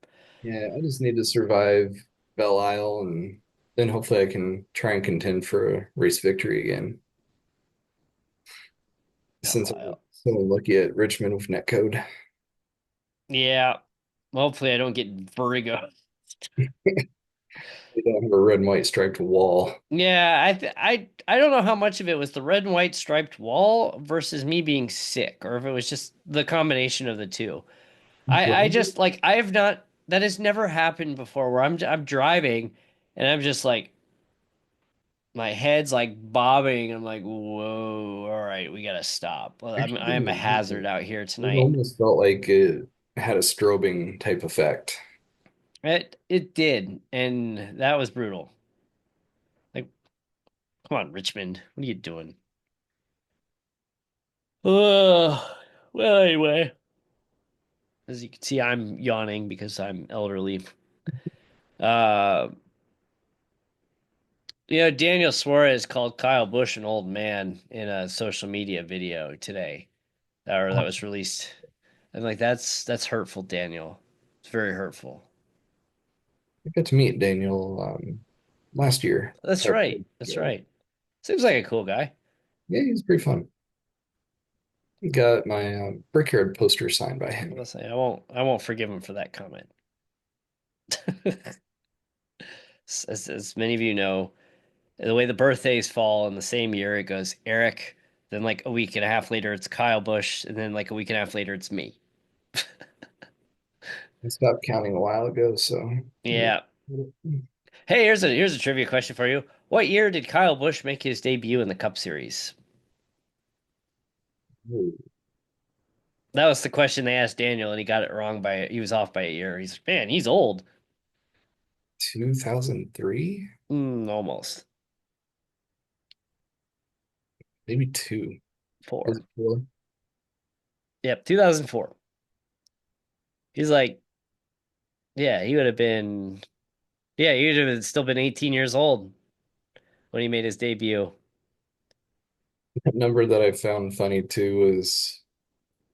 Yeah, I just need to survive Belle Isle, and then hopefully I can try and contend for a race victory again. Belle Since I'm Isle. so lucky at Richmond with netcode. Yeah. Hopefully I don't get vertigo. They don't have a red and white striped wall. Yeah, I don't know how much of it was the red and white striped wall versus me being sick, or if it was just the combination of the two. I Brandon? just like I have not that has never happened before where I'm driving and I'm just like my head's like bobbing. I'm like, whoa, all right, we gotta stop. Well, Actually I am a didn't have hazard it. out here It tonight. almost felt like it had a strobing type effect. It did, and that was brutal. Like, come on, Richmond, what are you doing? Uh, well, anyway, as you can see, I'm yawning because I'm elderly. Uh, Daniel Suarez called Kyle Busch an old man in a social media video today, or that Oh, was released. I'm like, that's hurtful, Daniel. It's very hurtful. I got to meet Daniel last year. That's Or- right. That's right. Seems like a cool guy. Yeah, he's pretty fun. Got my Brickyard poster signed by him. I'll say I won't forgive him for that comment. As many of you know, the way the birthdays fall in the same year, it goes Eric, then like a week and a half later it's Kyle Busch, and then like a week and a half later it's me. I stopped counting a while ago, so yeah. Yeah. Hey, here's a trivia question for you. What year did Kyle Busch make his debut in the Cup Series? Ooh, That was the question they asked Daniel, and he got it wrong he was off by a year. He's man, he's old. 2003? Almost Maybe two. Was four. it four? Yep, 2004. He's like, yeah, he would have been, yeah, he would have still been 18 years old when he made his debut. That number that I found funny too was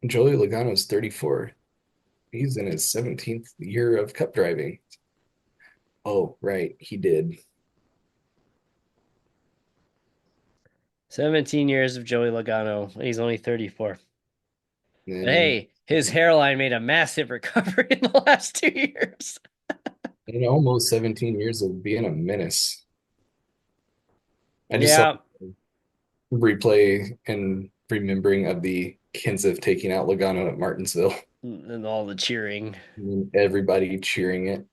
Joey Logano's 34. He's in his 17th year of cup driving. Oh, right, he did. 17 years of Joey Logano, and he's only 34. But And hey, his hairline made a massive recovery in the last 2 years. in almost 17 years of being a menace. I just saw Yeah, a replay and remembering of the Kenseth taking out Logano at Martinsville and all the cheering. and everybody cheering it.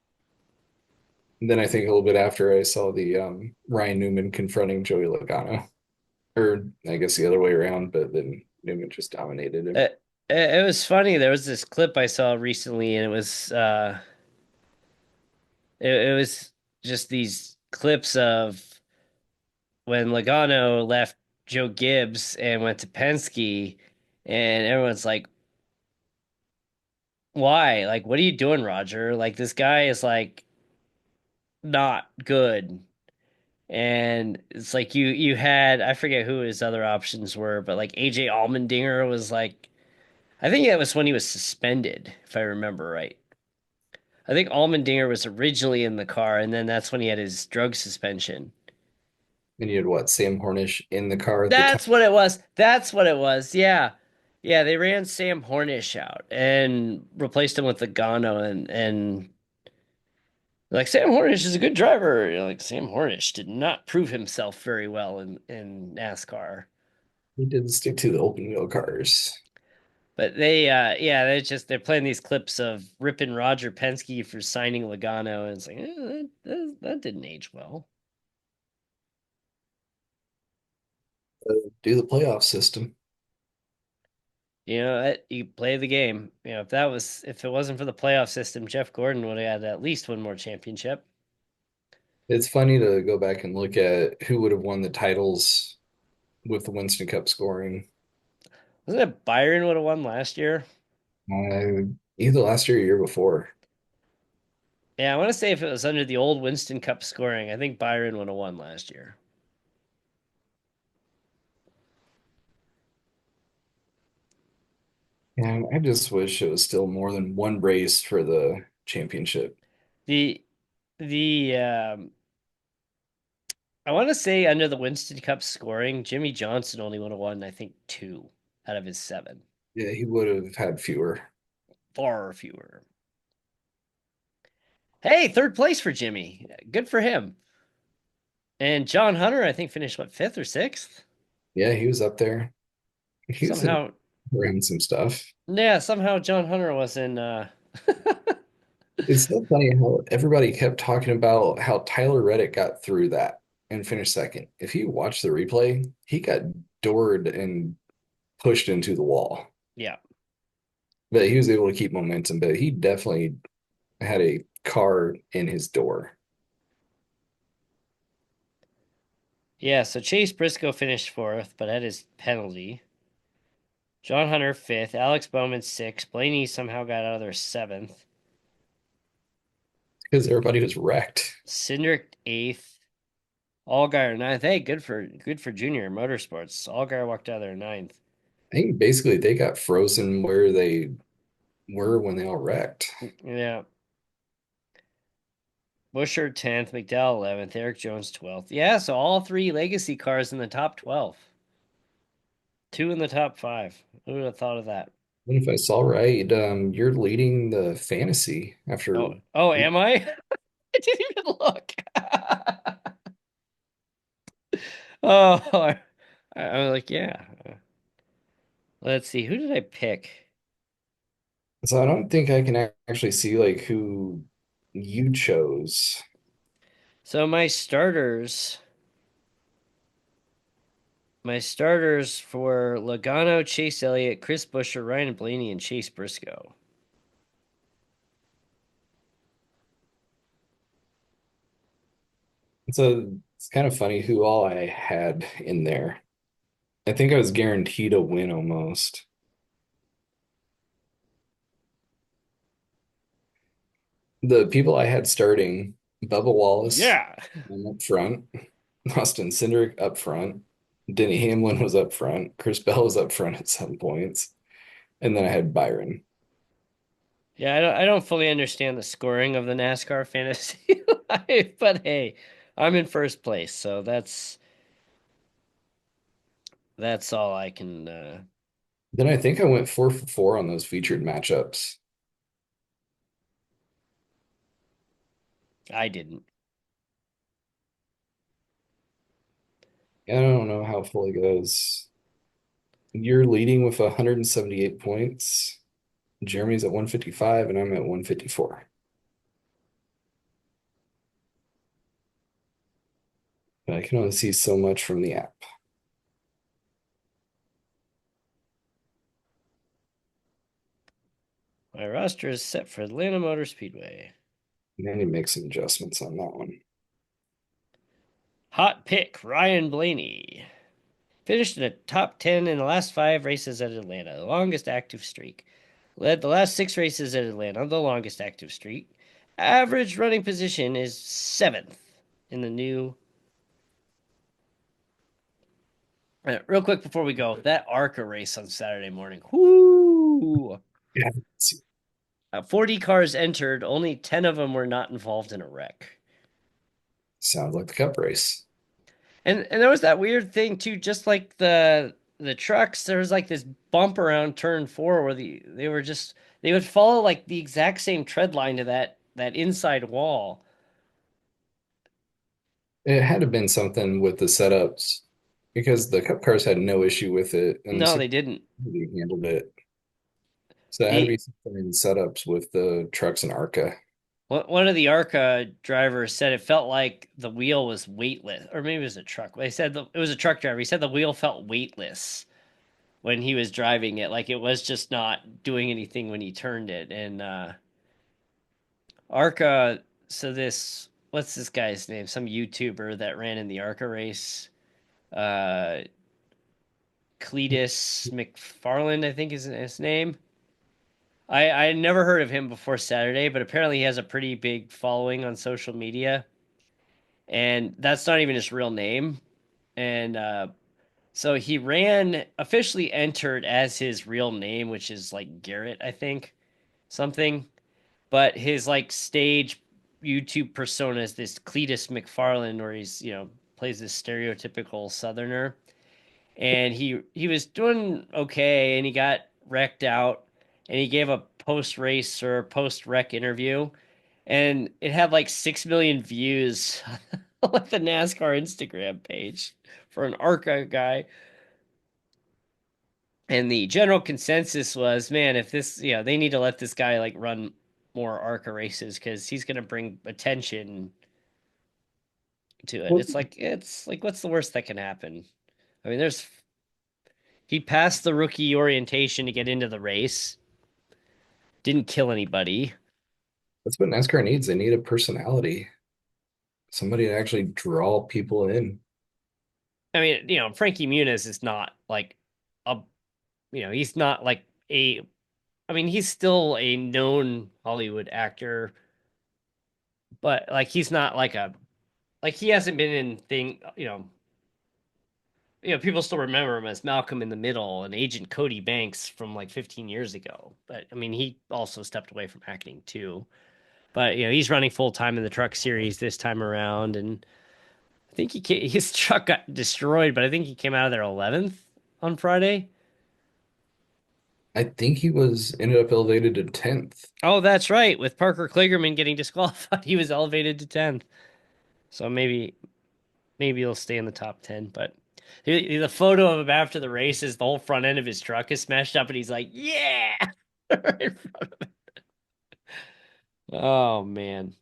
And then I think a little bit after I saw the Ryan Newman confronting Joey Logano, or I guess the other way around, but then Newman just dominated him. It was funny. There was this clip I saw recently, and it was just these clips of when Logano left Joe Gibbs and went to Penske, and everyone's like, "Why? Like, what are you doing, Roger? Like, this guy is like not good." And it's like you had I forget who his other options were, but like AJ Allmendinger was like I think that was when he was suspended, if I remember right. I think Allmendinger was originally in the car, and then that's when he had his drug suspension. And you had what, Sam Hornish in the car at the time. That's what it was. That's what it was. Yeah. Yeah, they ran Sam Hornish out and replaced him with Logano and like Sam Hornish is a good driver. Like Sam Hornish did not prove himself very well in NASCAR. He did stick to the open wheel cars. But they yeah, they're playing these clips of ripping Roger Penske for signing Logano and it's like that didn't age well. Do the playoff system. You play the game. If it wasn't for the playoff system, Jeff Gordon would have had at least one more championship. It's funny to go back and look at who would have won the titles with the Winston Cup scoring. Wasn't it Byron would have won last year? Either last year or year before. Yeah, I want to say if it was under the old Winston Cup scoring, I think Byron would have won last year. And I just wish it was still more than one race for the championship. The the I want to say under the Winston Cup scoring, Jimmy Johnson only would have won, I think, two out of his seven. Yeah, he would have had fewer. Far fewer. Hey, third place for Jimmy. Good for him. And John Hunter, I think, finished what, fifth or sixth? Yeah, he was up there. He was in Somehow, around some stuff. yeah, somehow John Hunter was in It's so funny how everybody kept talking about how Tyler Reddick got through that and finished second. If you watch the replay, he got doored and pushed into the wall. yeah. But he was able to keep momentum, but he definitely had a car in his door. Yeah, so Chase Briscoe finished fourth, but had his penalty. John Hunter fifth, Alex Bowman sixth, Blaney somehow got out of there seventh, Because everybody was wrecked. Cindric eighth, Allgaier ninth. Hey, good for Junior Motorsports. Allgaier walked out of there ninth. I think basically they got frozen where they were when they all wrecked. Yeah. Busher 10th, McDowell 11th, Eric Jones 12th. Yeah, so all three legacy cars in the top 12. Two in the top five. Who would have thought of that? And if I saw right, you're leading the fantasy after. Oh, am I? I didn't even look. Oh, I was like, yeah. Let's see. Who did I pick? So I don't think I can actually see like who you chose. So my starters for Logano, Chase Elliott, Chris Buescher, Ryan Blaney, and Chase Briscoe. So it's kind of funny who all I had in there. I think I was guaranteed a win almost. The people I had starting, Bubba Wallace Yeah. up front, Austin Cindric up front, Denny Hamlin was up front, Chris Bell was up front at some points, and then I had Byron. Yeah, I don't fully understand the scoring of the NASCAR fantasy life, but hey, I'm in first place, so that's all I can Then I think I went 4 for 4 on those featured matchups. I didn't. I don't know how full it goes. You're leading with 178 points. Jeremy's at 155, and I'm at 154. But I can only see so much from the app. My roster is set for Atlanta Motor Speedway. I need to make some adjustments on that one. Hot pick, Ryan Blaney. Finished in the top 10 in the last five races at Atlanta, the longest active streak. Led the last six races at Atlanta, the longest active streak. Average running position is seventh in the new. Real quick before we go, that ARCA race on Saturday morning. Whoo! Yeah, 40 cars entered, only 10 of them were not involved in a wreck. sounds like the cup race. And there was that weird thing too, just like the the trucks, there was like this bump around turn four where they were just they would follow like the exact same tread line to that inside wall. It had to have been something with the setups because the Cup cars had no issue with it, and the No, they Super didn't. really handled it. So it had to The be something in setups with the trucks and ARCA. one of the ARCA drivers said it felt like the wheel was weightless, or maybe it was a truck. They said it was a truck driver. He said the wheel felt weightless when he was driving it, like it was just not doing anything when he turned it. And ARCA, so this what's this guy's name? Some YouTuber that ran in the ARCA race. Uh, Cletus McFarland, I think is his name. I never heard of him before Saturday, but apparently he has a pretty big following on social media, and that's not even his real name. And so he ran officially entered as his real name, which is like Garrett, I think, something. But his like stage YouTube persona is this Cletus McFarland, where he's plays this stereotypical Southerner, and he was doing okay, and he got wrecked out, and he gave a post race or post wreck interview, and it had like 6 million views on like the NASCAR Instagram page for an ARCA guy. And the general consensus was, man, if this, they need to let this guy like run more ARCA races because he's going to bring attention to it. Well, It's like what's the worst that can happen? I mean, there's he passed the rookie orientation to get into the race. Didn't kill anybody. that's what NASCAR needs. They need a personality, somebody to actually draw people in. I mean, Frankie Muniz is not like a, he's not like a, I mean, he's still a known Hollywood actor, but like he's not like a, like he hasn't been in people still remember him as Malcolm in the Middle and Agent Cody Banks from like 15 years ago. But I mean, he also stepped away from acting too. But he's running full time in the truck series this time around, and I think his truck got destroyed, but I think he came out of there 11th on Friday. I think he was ended up elevated to 10th. Oh, that's right. With Parker Kligerman getting disqualified, he was elevated to 10th. So maybe he'll stay in the top 10. But the photo of him after the race is the whole front end of his truck is smashed up, and he's like, "Yeah!" Right in front of it. Oh man.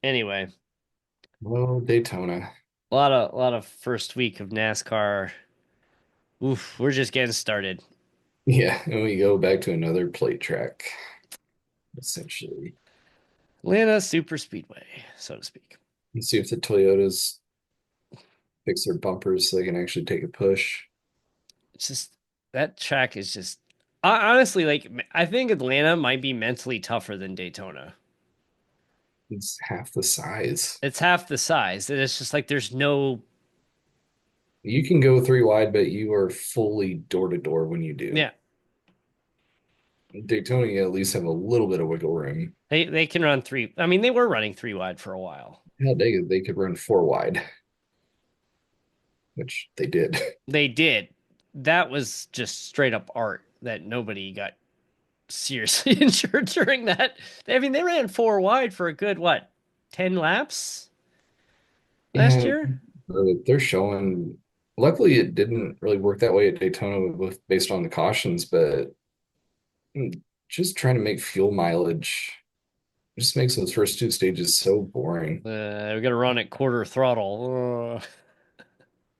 Anyway, Well, Daytona. a lot of first week of NASCAR. Oof, we're just getting started. Yeah, and we go back to another plate track, essentially. Atlanta Super Speedway, so to speak. Let's see if the Toyotas fix their bumpers so they can actually take a push. It's just that track is just honestly like I think Atlanta might be mentally tougher than Daytona. It's half the size. It's half the size. And it's just like there's no You can go three wide, but you are fully door to door when you do. yeah. Daytona, you at least have a little bit of wiggle room. They can run three. I mean, they were running three wide for a while. Hell, they could run four wide, which they did. They did. That was just straight up art that nobody got seriously injured during that. I mean, they ran four wide for a good what, 10 laps last Yeah, year? they're showing. Luckily, it didn't really work that way at Daytona based on the cautions, but just trying to make fuel mileage just makes those first two stages so boring. We're gonna run at quarter throttle.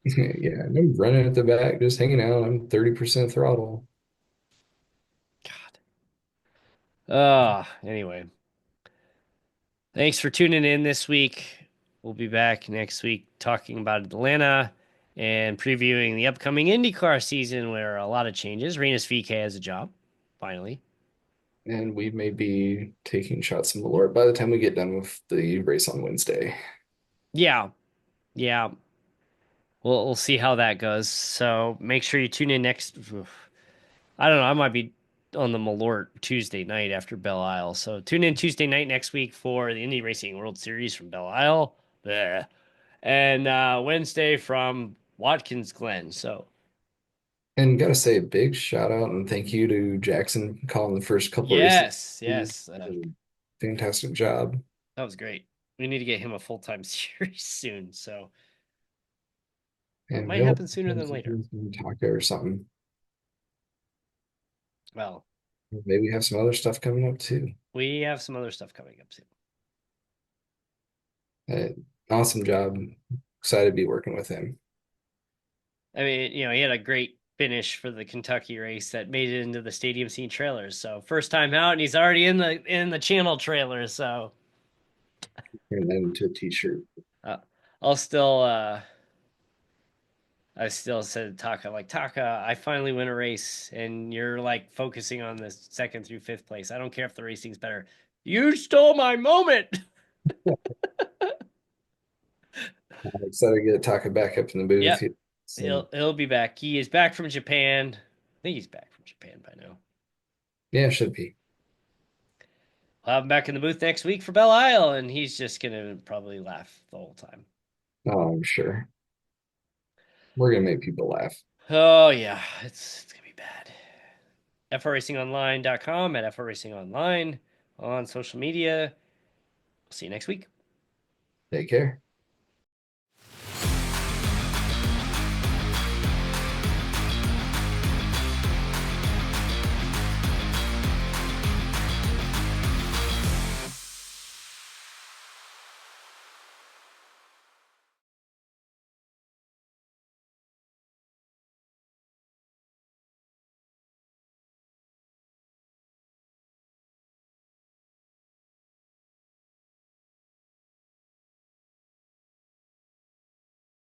Yeah, I'm running at the back, just hanging out. I'm 30% throttle. God. Anyway, thanks for tuning in this week. We'll be back next week talking about Atlanta and previewing the upcoming IndyCar season where a lot of changes. Renus VK has a job, finally. And we may be taking shots in the Lord by the time we get done with the race on Wednesday. Yeah, yeah. We'll see how that goes. So make sure you tune in next. I don't know. I might be on the Malort Tuesday night after Belle Isle. So tune in Tuesday night next week for the Indy Racing World Series from Belle Isle. Bleh. And Wednesday from Watkins Glen. So And gotta say a big shout out and thank you to Jackson calling the first couple races. Yes, He yes. did a fantastic job. That was great. We need to get him a full-time series soon, so it And might he'll happen sooner than later. taco or something. Well, Maybe have some other stuff coming up too. we have some other stuff coming up soon. Uh, awesome job. Excited to be working with him. I mean, he had a great finish for the Kentucky race that made it into the stadium scene trailers. So first time out, and he's already in the channel trailer. So Turn that into a t-shirt. uh, I'll still I still said to Taka, like, Taka, I finally win a race, and you're like focusing on the second through fifth place. I don't care if the racing's better. You stole my moment. I'm excited to get Taka back up in the booth. Yep, he'll be back. He is back from Japan. I think he's back from Japan by now. Yeah, should be. I'll have him back in the booth next week for Belle Isle, and he's just gonna probably laugh the whole time. Oh, I'm sure. We're gonna make people laugh. Oh yeah, it's gonna be bad. frracingonline.com at frracingonline on social media. We'll see you next week. Take care.